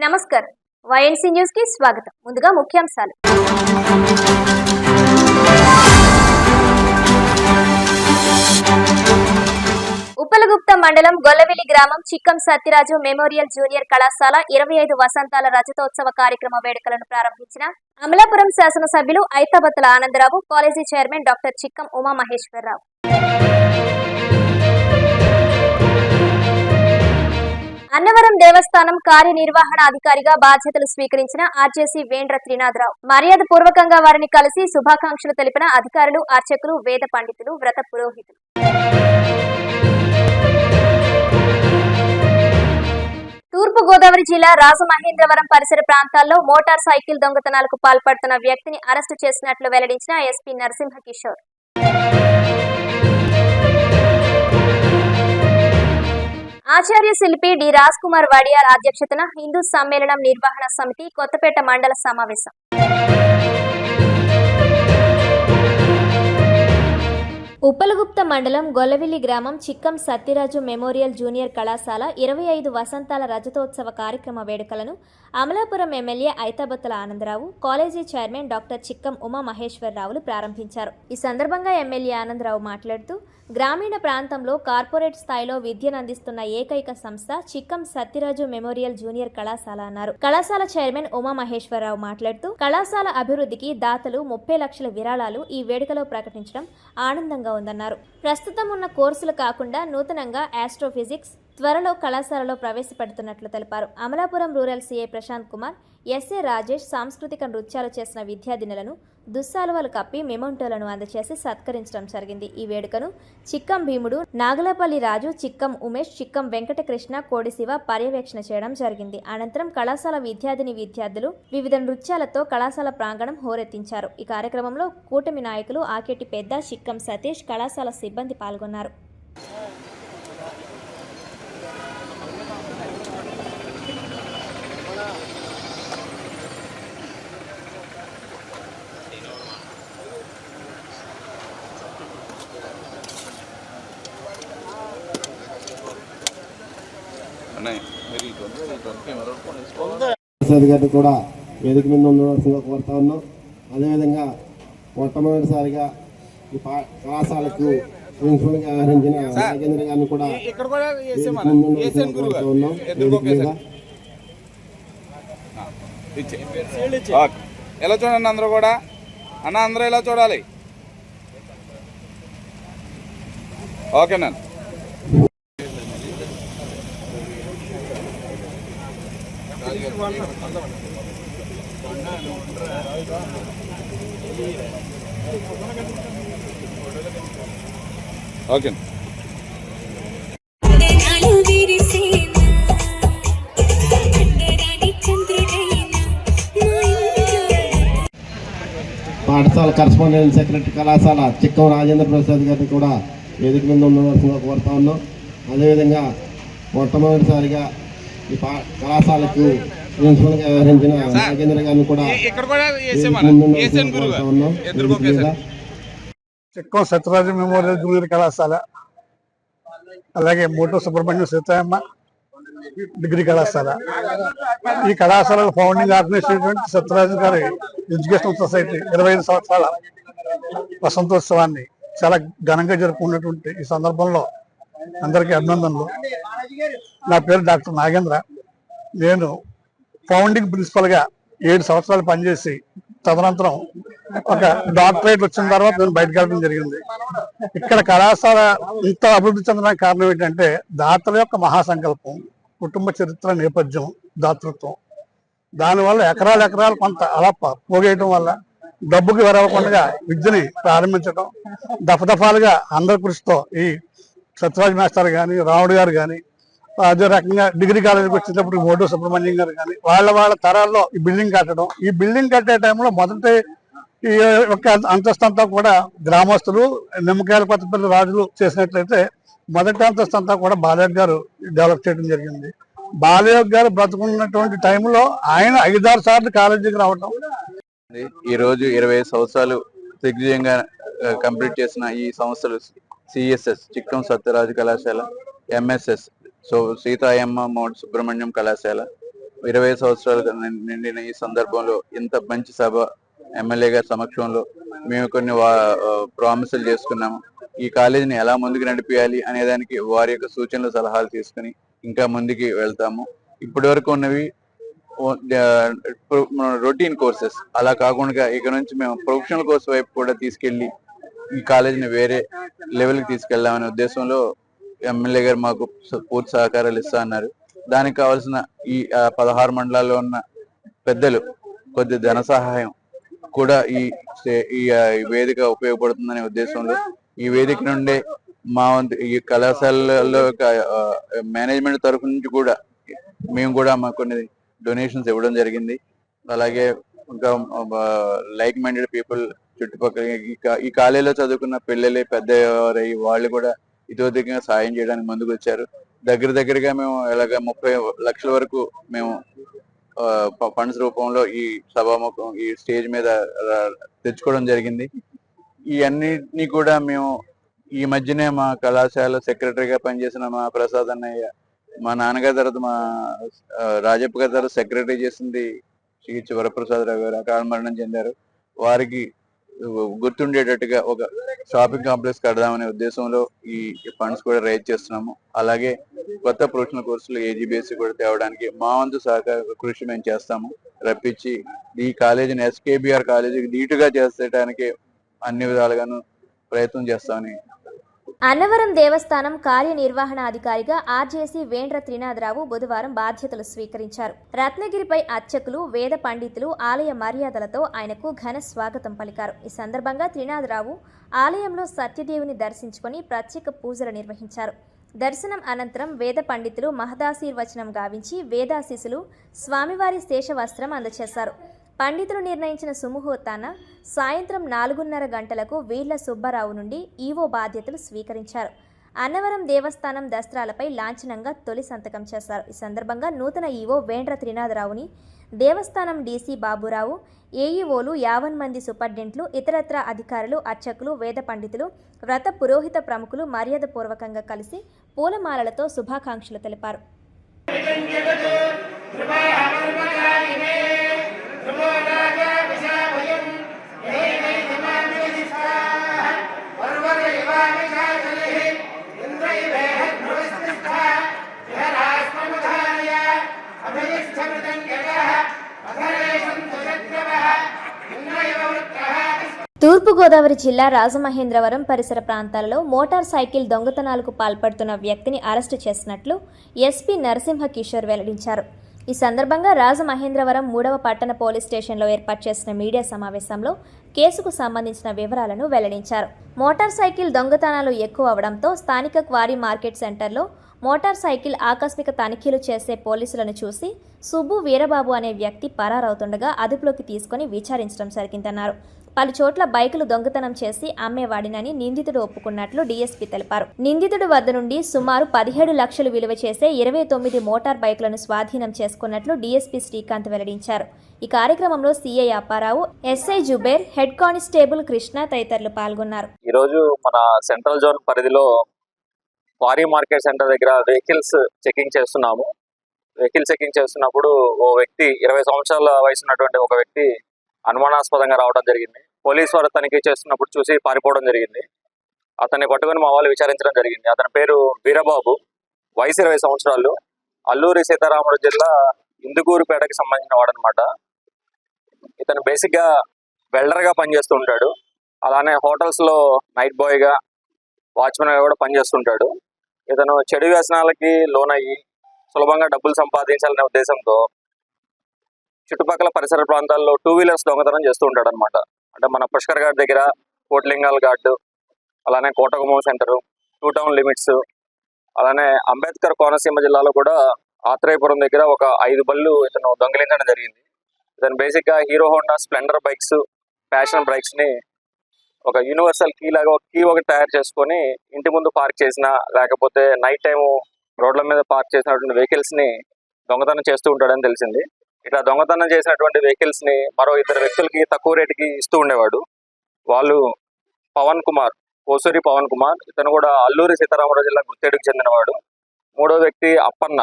నమస్కారం. YNC news కి స్వాగతం. ముందుగా ముఖ్యాంశాలు. ఉప్పలగుప్త మండలం గొల్లవెల్లి గ్రామం చిక్కం సత్యరాజు మెమోరియల్ జూనియర్ కళాశాల 25 వసంతాల రజతోత్సవ కార్యక్రమ వేడుకలను ప్రారంభించిన అమలాపురం శాసనసభ్యులు Aitabathula Anandarao, college chairman doctor Chikkam Umamaheswararao. Annavaram దేవస్థానం కార్యనిర్వహణ అధికారిగా బాధ్యతలు స్వీకరించిన ఆర్జేసీ వేండ్ర త్రినాథరావు మర్యాద పూర్వకంగా వారిని కలిసి శుభాకాంక్షలు తెలిపిన అధికారులు, అర్చకులు, వేద పండితులు, వ్రత పురోహితులు. తూర్పు గోదావరి జిల్లా రాజమహేంద్రవరం పరిసర ప్రాంతాల్లో మోటార్ సైకిల్ దొంగతనాలకు పాల్పడుతున్న వ్యక్తిని అరెస్టు చేసినట్లు వెల్లడించిన ఎస్పీ నరసింహకిషోర్. ఆచార్య శిల్పి డి రాజ్ కుమార్ వడియార్ అధ్యక్షతన హిందూ సమ్మేళనం నిర్వహణ సమితి కొత్తపేట మండల సమావేశం. ఉప్పలగుప్త మండలం గొల్లవెల్లి గ్రామం చిక్కం సత్యరాజు మెమోరియల్ జూనియర్ కళాశాల 25 వసంతాల రజతోత్సవ కార్యక్రమ వేడుకలను Amalapuram MLA Aitabathula Anandarao, college chairman doctor Chikkam ఉమామహేశ్వరరావులు ప్రారంభించారు. ఈ సందర్భంగా ఎమ్మెల్యే ఆనందరావు మాట్లాడుతూ, గ్రామీణ ప్రాంతంలో కార్పొరేట్ స్థాయిలో విద్యను అందిస్తున్న ఏకైక సంస్థ చిక్కం సత్యరాజు మెమోరియల్ జూనియర్ కళాశాల అన్నారు. కళాశాల చైర్మన్ ఉమామహేశ్వరరావు మాట్లాడుతూ, కళాశాల అభివృద్ధికి దాతలు 30 లక్షల విరాళాలు ఈ వేడుకలో ప్రకటించడం ఆనందంగా ఉందన్నారు. ప్రస్తుతం ఉన్న కోర్సులు కాకుండా నూతనంగా ఆస్ట్రోఫిజిక్స్ త్వరలో కళాశాలలో ప్రవేశపెడుతున్నట్లు తెలిపారు. Amalapuram rural CA Prashant Kumar, SA Rajesh సాంస్కృతిక నృత్యాలు చేసిన విద్యార్థినులను దుస్సాలువలు కప్పి మెమోంటోలను అందచేసి సత్కరించడం జరిగింది. ఈ వేడుకను చిక్కం భీముడు, నాగలపల్లి రాజు, చిక్కం ఉమేష్, చిక్కం వెంకటకృష్ణ, కోడిశివ పర్యవేక్షణ చేయడం జరిగింది. అనంతరం కళాశాల విద్యార్థులు వివిధ నృత్యాలతో కళాశాల ప్రాంగణం హోరెత్తించారు. ఈ కార్యక్రమంలో కూటమి నాయకులు ఆకేటి పెద్ద, చిక్కం సతీష్, కళాశాల సిబ్బంది పాల్గొన్నారు. గారిని కూడా వేదిక మీద ఉండవలసిందిగా కోరుతా ఉన్నాం. అదేవిధంగా మొట్టమొదటిసారిగా ఈ కళాశాలకు ప్రిన్సిపల్గా వ్యవహరించిన నాగేంద్ర గారిని కూడా కోరుతా ఉన్నాం. వేదిక మీద ఎలా చూడండి అందరూ కూడా అందరూ ఎలా చూడాలి. ఓకేనా? ఓకే. పాఠశాల కరస్పాండెంట్ సెక్రటరీ కళాశాల చిక్కం రాజేంద్ర ప్రసాద్ గారిని కూడా వేదిక మీద ఉండవలసిందిగా కోరుతా ఉన్నాం. అదేవిధంగా మొట్టమొదటిసారిగా ఈ కళాశాలకు ప్రిన్సిపల్గా వ్యవహరించిన నాగేంద్ర గారిని కూడా చిక్కం సత్యరాజు మెమోరియల్ జూనియర్ కళాశాల, అలాగే మోటో సుబ్రహ్మణ్యం సీతాయమ్మ డిగ్రీ కళాశాల, ఈ కళాశాలకు ఫౌండింగ్ ఆర్గనైజేషన్ సత్యరాజు గారి ఎడ్యుకేషనల్ సొసైటీ 25 సంవత్సరాల వసంతోత్సవాన్ని చాలా ఘనంగా జరుపుకున్నటువంటి ఈ సందర్భంలో అందరికీ అభినందనలు. నా పేరు డాక్టర్ నాగేంద్ర. నేను ఫౌండింగ్ ప్రిన్సిపల్గా 7 సంవత్సరాలు పనిచేసి తదనంతరం ఒక డాక్టరేట్ వచ్చిన తర్వాత నేను బయటకు వెళ్ళడం జరిగింది. ఇక్కడ కళాశాల ఇంత అభివృద్ధి చెందడానికి కారణం ఏంటంటే దాతల యొక్క మహాసంకల్పం, కుటుంబ చరిత్ర నేపథ్యం, దాతృత్వం. దానివల్ల ఎకరాలు కొంత అలా పోగేయటం వల్ల డబ్బుకి వెరవకుండా విద్యని ప్రారంభించడం, దఫదఫాలుగా అందరి కృషితో ఈ సత్యరాజ్ మాస్టర్ కానీ, రాముడు గారు కానీ, అదే రకంగా డిగ్రీ కాలేజీకి వచ్చేటప్పుడు మోటో సుబ్రహ్మణ్యం గారు కానీ వాళ్ళ తరాల్లో ఈ బిల్డింగ్ కట్టడం, ఈ బిల్డింగ్ కట్టే టైంలో మొదటి ఈ యొక్క అంతస్తు కూడా గ్రామస్తులు, నిమ్మకాయల కొత్తపల్లి రాజులు చేసినట్లయితే మొదటి అంతస్తు కూడా బాలయ్య గారు డెవలప్ చేయడం జరిగింది. బాలయ్య గారు బ్రతుకున్నటువంటి టైంలో ఆయన 5-6 సార్లు కాలేజీకి రావడం. ఈరోజు 25 సంవత్సరాలు దిగ్విజయంగా కంప్లీట్ చేసిన ఈ సంస్థలు సిఎస్ఎస్ చిక్కం సత్యరాజు కళాశాల, ఎంఎస్ఎస్ సో సీతాయమ్మ మోడ్ సుబ్రహ్మణ్యం కళాశాల, 20 సంవత్సరాలు నిండిన ఈ సందర్భంలో ఇంత మంచి సభ ఎమ్మెల్యే గారి సమక్షంలో మేము కొన్ని ప్రామిసులు చేసుకున్నాము. ఈ కాలేజీని ఎలా ముందుకు నడిపించాలి అనే దానికి వారి యొక్క సూచనలు సలహాలు తీసుకుని ఇంకా ముందుకి వెళ్తాము. ఇప్పటి వరకు ఉన్నవి రొటీన్ కోర్సెస్, అలా కాకుండా ఇక నుంచి మేము ప్రొఫెషనల్ కోర్స్ వైపు కూడా తీసుకెళ్లి ఈ కాలేజీని వేరే లెవెల్కి తీసుకెళ్దామనే ఉద్దేశంలో ఎమ్మెల్యే గారు మాకు పూర్తి సహకారాలు ఇస్తా అన్నారు. దానికి కావాల్సిన ఈ 16 మండలాల్లో ఉన్న పెద్దలు కొద్ది ధన సహాయం కూడా ఈ వేదిక ఉపయోగపడుతుందనే ఉద్దేశంలో ఈ వేదిక నుండే మా ఈ కళాశాలలో మేనేజ్మెంట్ తరఫు నుంచి కూడా మేము కూడా మాకు కొన్ని డొనేషన్స్ ఇవ్వడం జరిగింది. అలాగే ఇంకా లైక్ మైండెడ్ పీపుల్ చుట్టుపక్కల ఈ కాలేజీలో చదువుకున్న పిల్లలే పెద్దవారయ్యి వాళ్ళు కూడా ఇతోధికంగా సాయం చేయడానికి ముందుకు వచ్చారు. దగ్గరగా మేము ఇలాగ 30 లక్షల వరకు మేము ఫండ్స్ రూపంలో ఈ సభాముఖం ఈ స్టేజ్ మీద తెచ్చుకోవడం జరిగింది. ఈ అన్నిటినీ కూడా మేము ఈ మధ్యనే మా కళాశాల సెక్రటరీగా పనిచేసిన మా ప్రసాద్ అన్నయ్య, మా నాన్నగారి తర్వాత మా రాజప్ప గారి తర్వాత సెక్రటరీ చేసింది శ్రీ వరప్రసాద్ రావు గారు అకాల మరణం చెందారు. వారికి గుర్తుండేటట్టుగా ఒక షాపింగ్ కాంప్లెక్స్ కడదామనే ఉద్దేశంలో ఈ ఫండ్స్ కూడా రైజ్ చేస్తున్నాము. అలాగే కొత్త ప్రొఫెషనల్ కోర్సులు ఏజీబీఎస్సీ కూడా తేవడానికి మా వంతు సహకార కృషి మేము చేస్తాము. రప్పించి ఈ కాలేజీని ఎస్కేబిఆర్ కాలేజీకి ధీటుగా చేసేయడానికి అన్ని విధాలుగాను ప్రయత్నం చేస్తామని. అన్నవరం దేవస్థానం కార్యనిర్వహణాధికారిగా ఆర్జేసీ వేండ్ర త్రినాథరావు బుధవారం బాధ్యతలు స్వీకరించారు. రత్నగిరిపై అర్చకులు, వేద పండితులు ఆలయ మర్యాదలతో ఆయనకు ఘన స్వాగతం పలికారు. ఈ సందర్భంగా త్రినాథరావు ఆలయంలో సత్యదేవుని దర్శించుకొని ప్రత్యేక పూజలు నిర్వహించారు. దర్శనం అనంతరం వేద పండితులు మహదాశీర్వచనం గావించి వేదాశీసులు స్వామివారి శేషవస్త్రం అందజేశారు. పండితులు నిర్ణయించిన సుముహూర్తాన సాయంత్రం 4:30 గంటలకు వీర్ల సుబ్బారావు నుండి ఈవో బాధ్యతలు స్వీకరించారు. అన్నవరం దేవస్థానం దస్త్రాలపై లాంఛనంగా తొలి సంతకం చేశారు. ఈ సందర్భంగా నూతన ఈవో వేండ్ర త్రినాథరావుని దేవస్థానం డీసీ బాబురావు, ఏఈఓలు 50 మంది సూపర్డెంట్లు, ఇతరత్రా అధికారులు, అర్చకులు, వేద పండితులు, వ్రత పురోహిత ప్రముఖులు మర్యాదపూర్వకంగా కలిసి పూలమాలలతో శుభాకాంక్షలు తెలిపారు. తూర్పుగోదావరి జిల్లా రాజమహేంద్రవరం పరిసర ప్రాంతాలలో మోటార్ సైకిల్ దొంగతనాలకు పాల్పడుతున్న వ్యక్తిని అరెస్టు చేసినట్లు ఎస్పీ నరసింహ కిషోర్ వెల్లడించారు. ఈ సందర్భంగా రాజమహేంద్రవరం 3వ పట్టణ పోలీస్ స్టేషన్లో ఏర్పాటు చేసిన మీడియా సమావేశంలో కేసుకు సంబంధించిన వివరాలను వెల్లడించారు. మోటార్ సైకిల్ దొంగతనాలు ఎక్కువ అవడంతో స్థానిక క్వారీ మార్కెట్ సెంటర్లో మోటార్ సైకిల్ ఆకస్మిక తనిఖీలు చేసే పోలీసులను చూసి సుబ్బు వీరబాబు అనే వ్యక్తి పరారవుతుండగా అదుపులోకి తీసుకుని విచారించడం జరిగిందన్నారు. పలు చోట్ల బైకులు దొంగతనం చేసి అమ్మేవాడినని నిందితుడు ఒప్పుకున్నట్లు డీఎస్పీ తెలిపారు. నిందితుడి వద్ద నుండి సుమారు 17 లక్షలు విలువ చేసే 29 మోటార్ బైకులను స్వాధీనం చేసుకున్నట్లు డీఎస్పీ శ్రీకాంత్ వెల్లడించారు. ఈ కార్యక్రమంలో CI Apparao, SI Zubair, head constable Krishna తదితరులు పాల్గొన్నారు. ఈరోజు మన సెంట్రల్ జోన్ పరిధిలో క్వారీ మార్కెట్ సెంటర్ దగ్గర వెహికల్స్ చెకింగ్ చేస్తున్నాము. వెహికల్ చెకింగ్ చేస్తున్నప్పుడు ఓ వ్యక్తి 20 సంవత్సరాల వయసు ఉన్నటువంటి ఒక వ్యక్తి అనుమానాస్పదంగా రావడం జరిగింది. పోలీసు వారు తనిఖీ చేస్తున్నప్పుడు చూసి పారిపోవడం జరిగింది. అతన్ని పట్టుకొని మా వాళ్ళు విచారించడం జరిగింది. అతని పేరు వీరబాబు, వయసు 20 సంవత్సరాలు, అల్లూరి సీతారామరాజు జిల్లా ఇందుకూరుపేటకి సంబంధించిన వాడు అనమాట. ఇతను బేసిక్గా వెల్డర్గా పనిచేస్తూ ఉంటాడు. అలానే హోటల్స్లో నైట్ బాయ్గా, వాచ్మెన్గా కూడా పనిచేస్తుంటాడు. ఇతను చెడు వ్యసనాలకి లోనయ్యి సులభంగా డబ్బులు సంపాదించాలనే ఉద్దేశంతో చుట్టుపక్కల పరిసర ప్రాంతాల్లో 2 వీలర్స్ దొంగతనం చేస్తూ ఉంటాడు అనమాట. అంటే మన పుష్కర్ ఘాట్ దగ్గర, కోట్లింగాల్ ఘాట్, అలానే కోటగుమ్మం సెంటరు, 2 టౌన్ లిమిట్స్, అలానే అంబేద్కర్ కోనసీమ జిల్లాలో కూడా ఆత్రేయపురం దగ్గర ఒక 5 బళ్ళు ఇతను దొంగిలించడం జరిగింది. ఇతను బేసిక్గా Hero Honda Splendor bikes, Passion బైక్స్ని ఒక యూనివర్సల్ కీ లాగా ఒక కీ ఒకటి తయారు చేసుకొని ఇంటి ముందు పార్క్ చేసిన, లేకపోతే నైట్ టైం రోడ్ల మీద పార్క్ చేసినటువంటి వెహికల్స్ని దొంగతనం చేస్తూ ఉంటాడని తెలిసింది. ఇట్లా దొంగతనం చేసినటువంటి వెహికల్స్ ని మరో 2 వ్యక్తులకి తక్కువ రేటుకి ఇస్తూ ఉండేవాడు. వాళ్ళు పవన్ కుమార్, కోసూరి పవన్ కుమార్, ఇతను కూడా అల్లూరి సీతారామరాజు జిల్లా గుర్తేడుకు చెందినవాడు. 3వ వ్యక్తి అప్పన్న,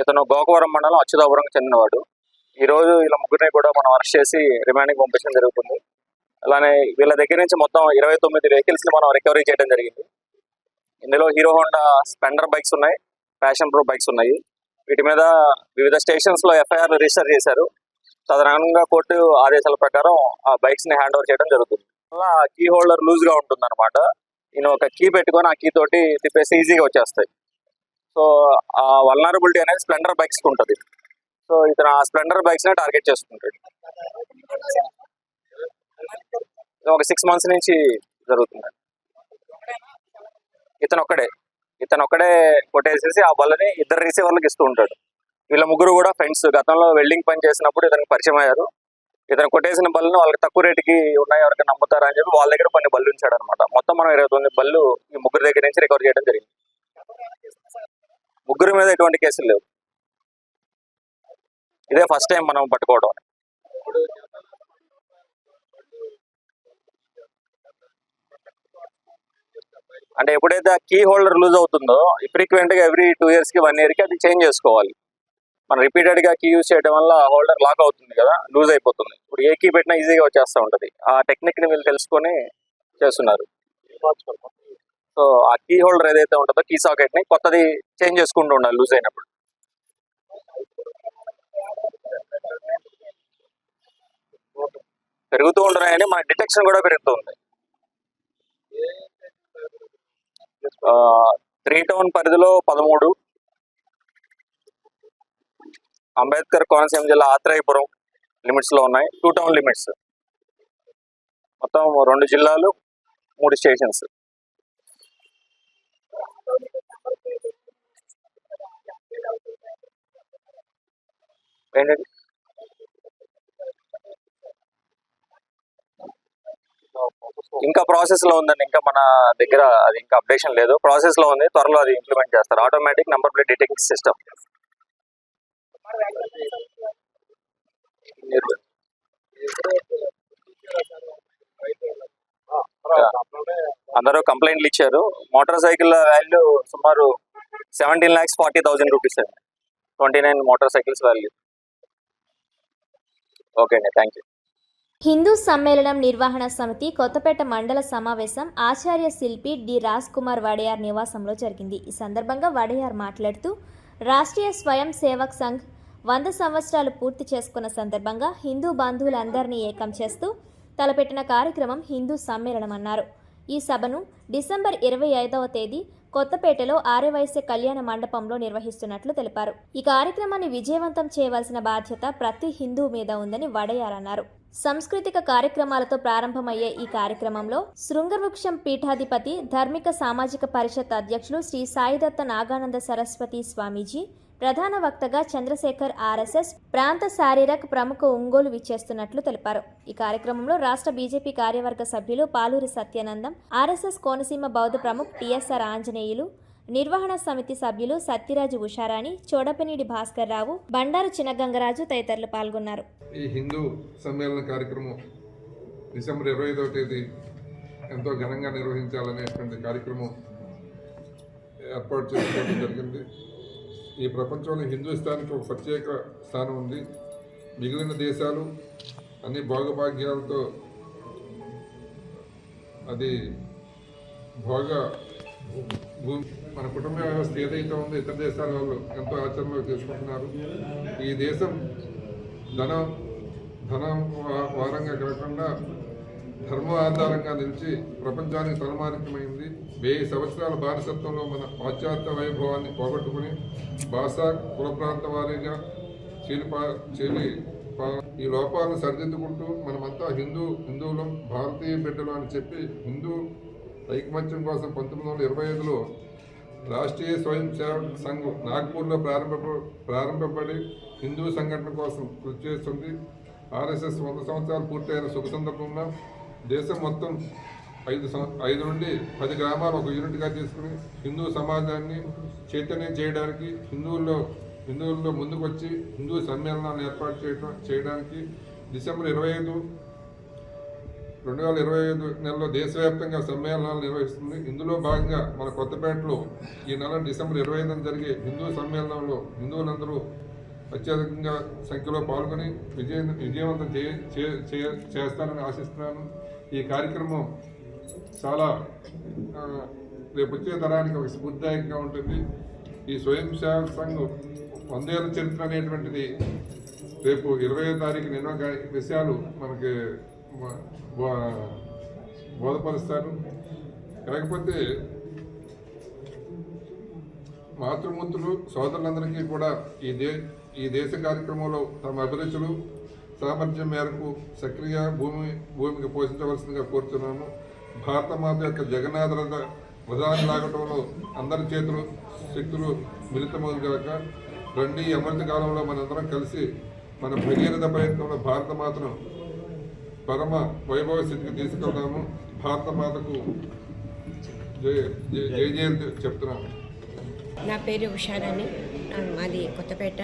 ఇతను గోకవరం మండలం అచ్యుతాపురం చెందినవాడు. ఈ రోజు ఇలా ముగ్గురిని కూడా మనం అరెస్ట్ చేసి రిమాండింగ్ పంపించడం జరుగుతుంది. అలానే వీళ్ళ దగ్గర నుంచి మొత్తం 29 వెహికల్స్ ని మనం రికవరీ చేయడం జరిగింది. ఇందులో హీరో హోండా స్పెండర్ బైక్స్ ఉన్నాయి, ప్యాషన్ ప్రో బైక్స్ ఉన్నాయి. వీటి మీద వివిధ స్టేషన్స్ లో ఎఫ్ఐఆర్ రిజిస్టర్ చేశారు. తదనంగా కోర్టు ఆదేశాల ప్రకారం ఆ బైక్స్ ని హ్యాండ్ ఓవర్ చేయడం జరుగుతుంది. అలా కీ హోల్డర్ లూజ్ గా ఉంటుంది అనమాట. ఈయన ఒక కీ పెట్టుకొని ఆ కీ తోటి తిప్పేసి ఈజీగా వచ్చేస్తాయి. సో ఆ వల్నరబిలిటీ అనేది స్ప్లెండర్ బైక్స్ కి ఉంటుంది. సో ఇతను ఆ స్ప్లెండర్ బైక్స్ ని టార్గెట్ చేసుకుంటాడు. ఒక 6 months నుంచి జరుగుతుంది. ఇతను ఒక్కడే కొట్టేసేసి ఆ బల్లని 2 రిసీవర్లకు ఇస్తూ ఉంటాడు. వీళ్ళ ముగ్గురు కూడా ఫ్రెండ్స్. గతంలో వెల్డింగ్ పని చేసినప్పుడు ఇతనికి పరిచయం అయ్యారు. ఇతను కొట్టేసిన బల్లను వాళ్ళకి తక్కువ రేటుకి ఉన్నాయి, ఎవరికి నమ్ముతారా అని చెప్పి వాళ్ళ దగ్గర కొన్ని బళ్ళు ఉంచాడు అనమాట. మొత్తం మనం 29 బళ్ళు ఈ ముగ్గురు దగ్గర నుంచి రికవర్ చేయడం జరిగింది. ముగ్గురు మీద ఎటువంటి కేసులు లేవు. ఇదే ఫస్ట్ టైం మనం పట్టుకోవడం. అంటే ఎప్పుడైతే ఆ కీ హోల్డర్ లూజ్ అవుతుందో ఫ్రీక్వెంట్ గా ఎవ్రీ 2 years కి 1 year కి అది చేంజ్ చేసుకోవాలి. మనం రిపీటెడ్ గా కీ యూజ్ చేయడం వల్ల హోల్డర్ లాక్ అవుతుంది కదా, లూజ్ అయిపోతుంది. ఇప్పుడు ఏ కీ పెట్టినా ఈజీగా వచ్చేస్తూ ఉంటది. ఆ టెక్నిక్ ని వీళ్ళు తెలుసుకొని చేస్తున్నారు. సో ఆ కీ హోల్డర్ ఏదైతే ఉంటుందో కీ సాకెట్ ని కొత్తది చేంజ్ చేసుకుంటూ ఉండాలి లూజ్ అయినప్పుడు. పెరుగుతూ ఉంటున్నాయని మన డిటెక్షన్ కూడా పెరుగుతుంది. 3 town పరిధిలో 13, అంబేద్కర్ కోనసీమ జిల్లా ఆత్రేయపురం లిమిట్స్ లో ఉన్నాయి. 2 town లిమిట్స్, మొత్తం 2 జిల్లాలు 3 స్టేషన్స్. ఏంటండి ఇంకా ప్రాసెస్ లో ఉందండి. ఇంకా మన దగ్గర అది ఇంకా అప్డేషన్ లేదు, ప్రాసెస్ లో ఉంది. త్వరలో అది ఇంప్లిమెంట్ చేస్తారు. Automatic number plate detecting system. అందరూ కంప్లైంట్లు ఇచ్చారు. మోటార్ సైకిల్ వాల్యూ సుమారు 17,40,000 రూపీస్ అండి. 29 మోటార్ సైకిల్స్ వాల్యూ. ఓకే అండి, థ్యాంక్ యూ. హిందూ సమ్మేళనం నిర్వహణ సమితి కొత్తపేట మండల సమావేశం ఆచార్య శిల్పి డి రాజ్ కుమార్ వడయార్ నివాసంలో జరిగింది. ఈ సందర్భంగా వడయార్ మాట్లాడుతూ రాష్ట్రీయ స్వయం సేవక్ సంఘ్ 100 సంవత్సరాలు పూర్తి చేసుకున్న సందర్భంగా హిందూ బంధువులందరినీ ఏకం చేస్తూ తలపెట్టిన కార్యక్రమం హిందూ సమ్మేళనం అన్నారు. ఈ సభను డిసెంబర్ 25వ తేదీ కొత్తపేటలో ఆర్యవైశ్య కళ్యాణ మండపంలో నిర్వహిస్తున్నట్లు తెలిపారు. ఈ కార్యక్రమాన్ని విజయవంతం చేయవలసిన బాధ్యత ప్రతి హిందూ మీద ఉందని వడయార్ అన్నారు. సాంస్కృతిక కార్యక్రమాలతో ప్రారంభమయ్యే ఈ కార్యక్రమంలో శృంగవృక్షం పీఠాధిపతి ధార్మిక సామాజిక పరిషత్ అధ్యక్షులు శ్రీ సాయిదత్త నాగానంద సరస్వతి స్వామీజీ, ప్రధాన వక్తగా చంద్రశేఖర్ ఆర్ఎస్ఎస్ ప్రాంత శారీరక ప్రముఖ ఒంగోలు విచ్చేస్తున్నట్లు తెలిపారు. ఈ కార్యక్రమంలో రాష్ట్ర బీజేపీ కార్యవర్గ సభ్యులు పాలూరి సత్యానందం, ఆర్ఎస్ఎస్ కోనసీమ బౌద్ధ ప్రముఖ్ టిఎస్ఆర్ ఆంజనేయులు, నిర్వహణ సమితి సభ్యులు సత్యరాజు ఉషారాణి, చోడపనీడి భాస్కర్ రావు, బండారు చినగంగరాజు తదితరులు పాల్గొన్నారు. ఈ హిందూ సమ్మేళన కార్యక్రమం డిసెంబర్ 25వ తేదీ ఎంతో ఘనంగా నిర్వహించాలనేటువంటి కార్యక్రమం ఏర్పాటు చేసుకోవడం జరిగింది. ఈ ప్రపంచంలో హిందూస్థాన్కి ఒక ప్రత్యేక స్థానం ఉంది. మిగిలిన దేశాలు అన్ని భోగభాగ్యాలతో అది మన కుటుంబ వ్యవస్థ ఏదైతే ఉందో ఇతర దేశాల వాళ్ళు ఎంతో ఆచరణలో చేసుకుంటున్నారు. ఈ దేశం ధనం వారంగా కాకుండా ధర్మం ఆధారంగా నిలిచి ప్రపంచానికి తలమానికమైంది. 1000 సంవత్సరాల బానిసత్వంలో మన పాశ్చాత్య వైభవాన్ని పోగొట్టుకుని భాష కుల ప్రాంత వారీగా ఈ లోపాలను సరిదిద్దుకుంటూ మనమంతా హిందువులం, భారతీయ బిడ్డలు అని చెప్పి హిందూ ఐకమత్యం కోసం 1925లో రాష్ట్రీయ స్వయం సేవక్ సంఘ్ నాగ్పూర్లో ప్రారంభపడి హిందూ సంఘటన కోసం కృషి చేస్తుంది. ఆర్ఎస్ఎస్ 100 సంవత్సరాలు పూర్తయిన శుభ సందర్భంలో దేశం మొత్తం 5 నుండి 10 గ్రామాలు ఒక యూనిట్గా తీసుకుని హిందూ సమాజాన్ని చైతన్యం చేయడానికి, హిందువుల్లో ముందుకొచ్చి హిందూ సమ్మేళనాన్ని ఏర్పాటు చేయడానికి డిసెంబర్ 25 2025 నెలలో దేశవ్యాప్తంగా సమ్మేళనాలు నిర్వహిస్తుంది. ఇందులో భాగంగా మన కొత్తపేటలో ఈ నెల డిసెంబర్ 25న జరిగే హిందూ సమ్మేళనంలో హిందువులందరూ అత్యధికంగా సంఖ్యలో పాల్గొని విజయవంతం చేస్తారని ఆశిస్తున్నాను. ఈ కార్యక్రమం చాలా రేపు వచ్చే తరానికి ఒక స్ఫూర్తిదాయకంగా ఉంటుంది. ఈ స్వయం సేవక సంఘం 100 ఏళ్ల చరిత్ర అనేటువంటిది రేపు 20వ తారీఖున ఎన్నో విషయాలు మనకి బోధపరుస్తారు. కాకపోతే మాతృమూర్తులు సోదరులందరికీ కూడా ఈ దేశ కార్యక్రమంలో తమ అభిరుచులు సామర్థ్యం మేరకు సక్రియ భూమిక పోషించవలసిందిగా కోరుతున్నాము. భారత మాత యొక్క జగన్నాథ రథాన్ని లాగటంలో అందరి చేతులు శక్తులు మిళితమవుగాక. రండి, అమృత కాలంలో మనందరం కలిసి మన భగీరథ ప్రయత్నంలో భారత మాతను పరమ వైభవ స్థితికి తీసుకెళ్దాము. భారత మాతకు జయ జయంతి చెప్తున్నాము. నా పేరు ఉషారాణి, మాది కొత్తపేట.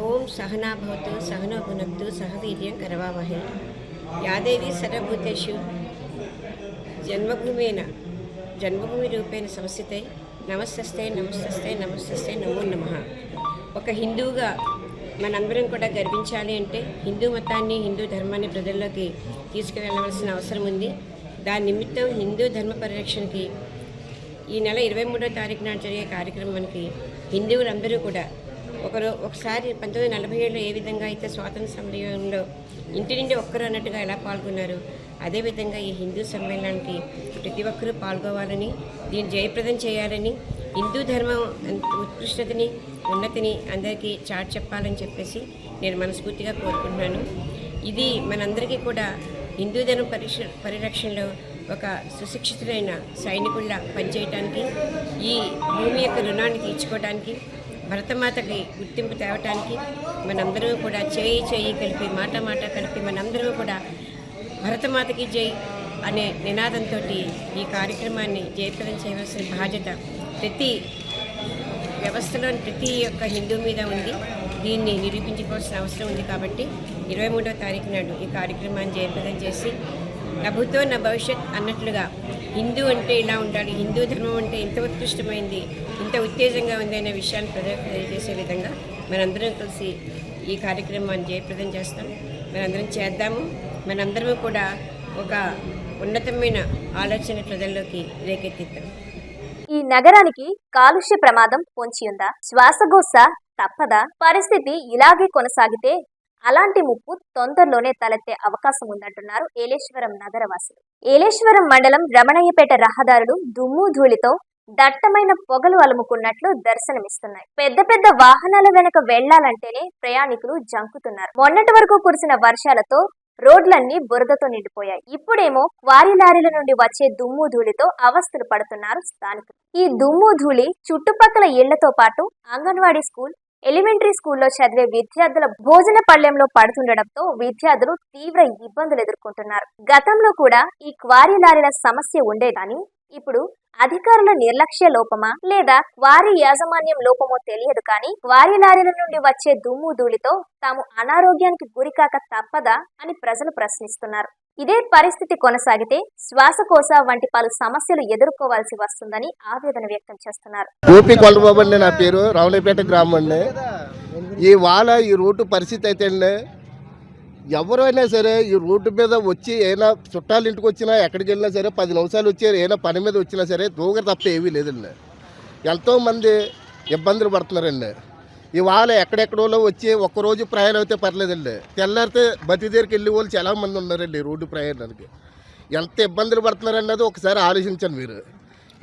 ఓం సహనా భవతు సహనో భునక్తు సహ వీర్యం కరవావహై. యాదేవి సర్వభూతేషు జన్మభూమి రూపేణ సంస్థితై నమస్తస్తే నమస్తస్తే నమస్తస్తే నమో నమః. ఒక హిందువుగా మనందరం కూడా గర్వించాలి అంటే హిందూ మతాన్ని, హిందూ ధర్మాన్ని ప్రజల్లోకి తీసుకువెళ్ళవలసిన అవసరం ఉంది. దాని నిమిత్తం హిందూ ధర్మ పరిరక్షణకి ఈ నెల 23వ తారీఖు నాడు జరిగే కార్యక్రమానికి హిందువులందరూ కూడా ఒకసారి 1947లో ఏ విధంగా అయితే స్వాతంత్ర సమయంలో ఇంటి నుండి ఒక్కరు అన్నట్టుగా ఎలా పాల్గొన్నారు, అదేవిధంగా ఈ హిందూ సమ్మేళనానికి ప్రతి ఒక్కరూ పాల్గొవాలని, దీన్ని జయప్రదం చేయాలని, హిందూ ధర్మం ఉత్కృష్టతని, ఉన్నతిని అందరికీ చాటి చెప్పాలని చెప్పేసి నేను మనస్ఫూర్తిగా కోరుకుంటున్నాను. ఇది మనందరికీ కూడా హిందూ ధర్మ పరిరక్షణలో ఒక సుశిక్షితులైన సైనికుల్లా పనిచేయటానికి, ఈ భూమి యొక్క రుణాన్ని తీర్చుకోవడానికి, భరతమాతకి గుర్తింపు తేవటానికి మనందరం కూడా చేయి కలిపి మాట కలిపి మనందరం కూడా భరతమాతకి జై అనే నినాదంతో ఈ కార్యక్రమాన్ని జయప్రదం చేయవలసిన బాధ్యత ప్రతి వ్యవస్థలోని ప్రతి ఒక్క హిందూ మీద ఉంది. దీన్ని నిరూపించుకోవాల్సిన అవసరం ఉంది. కాబట్టి 23వ తారీఖు నాడు ఈ కార్యక్రమాన్ని జయప్రదం చేసి నభుతో నా భవిష్యత్ అన్నట్లుగా హిందూ అంటే ఇలా ఉండాలి, హిందూ ధర్మం అంటే ఇంత ఉత్కృష్టమైంది, ఇంత ఉత్తేజంగా ఉంది అనే విషయాన్ని ప్రజలకు తెలియజేసే విధంగా మనందరం కలిసి ఈ కార్యక్రమాన్ని జయప్రదం చేస్తాం. మనందరం చేద్దాము. మనందరము కూడా ఒక ఉన్నతమైన ఆలోచన ప్రజల్లోకి రేకెత్తిద్దాం. ఈ నగరానికి కాలుష్య ప్రమాదం పొంచి ఉందా? శ్వాసకోశ తప్పదా? పరిస్థితి ఇలాగే కొనసాగితే అలాంటి ముప్పు తొందరలోనే తలెత్తే అవకాశం ఉందంటున్నారు ఏలేశ్వరం నగరవాసులు. ఏలేశ్వరం మండలం రమణయ్యపేట రహదారులు దుమ్ము ధూళితో దట్టమైన పొగలు అలుముకున్నట్లు దర్శనమిస్తున్నాయి. పెద్ద వాహనాల వెనక వెళ్లాలంటేనే ప్రయాణికులు జంకుతున్నారు. మొన్నటి వరకు కురిసిన వర్షాలతో రోడ్లన్నీ బురదతో నిండిపోయాయి. ఇప్పుడేమో క్వారీ లారీల నుండి వచ్చే దుమ్ము ధూళితో అవస్థలు పడుతున్నారు స్థానికులు. ఈ దుమ్ము ధూళి చుట్టుపక్కల ఇళ్లతో పాటు అంగన్వాడీ స్కూల్, ఎలిమెంటరీ స్కూల్లో చదివే విద్యార్థుల భోజన పళ్లెంలో పడుతుండటంతో విద్యార్థులు తీవ్ర ఇబ్బందులు ఎదుర్కొంటున్నారు. గతంలో కూడా ఈ క్వారీ లారీల సమస్య ఉండేదని ఇప్పుడు అధికారుల నిర్లక్ష్య లోపమా లేదా క్వారీ యాజమాన్యం లోపమో తెలియదు కానీ క్వారీ లారీల నుండి వచ్చే దుమ్ము ధూళితో తాము అనారోగ్యానికి గురికాక తప్పదా అని ప్రజలు ప్రశ్నిస్తున్నారు. ఇదే పరిస్థితి కొనసాగితే శ్వాసకోశ వంటి పలు సమస్యలు ఎదుర్కోవాల్సి వస్తుందని ఆవేదన వ్యక్తం చేస్తున్నారు. గోపి కొలబాబు అండి నా పేరు, రావులపేట గ్రామం అండి. ఈ రోడ్డు పరిస్థితి అయితే అండి, ఎవరైనా సరే ఈ రోడ్డు మీద వచ్చి ఏమైనా చుట్టాల ఇంటికి వచ్చినా ఎక్కడికి వెళ్ళినా సరే 10 నిమిషాలు వచ్చి ఏమైనా పని మీద వచ్చినా సరే దూగర తప్ప ఏమీ లేదండి. ఎంతోమంది ఇబ్బందులు పడుతున్నారండి. ఇవాళ ఎక్కడెక్కడో వచ్చి ఒక్కరోజు ప్రయాణం అయితే పర్లేదండి, తెల్లారితే బతి దగ్గరికి వెళ్ళే వాళ్ళు చాలామంది ఉన్నారండి. రోడ్డు ప్రయాణానికి ఎంత ఇబ్బందులు పడుతున్నారన్నది అది ఒకసారి ఆలోచించండి మీరు.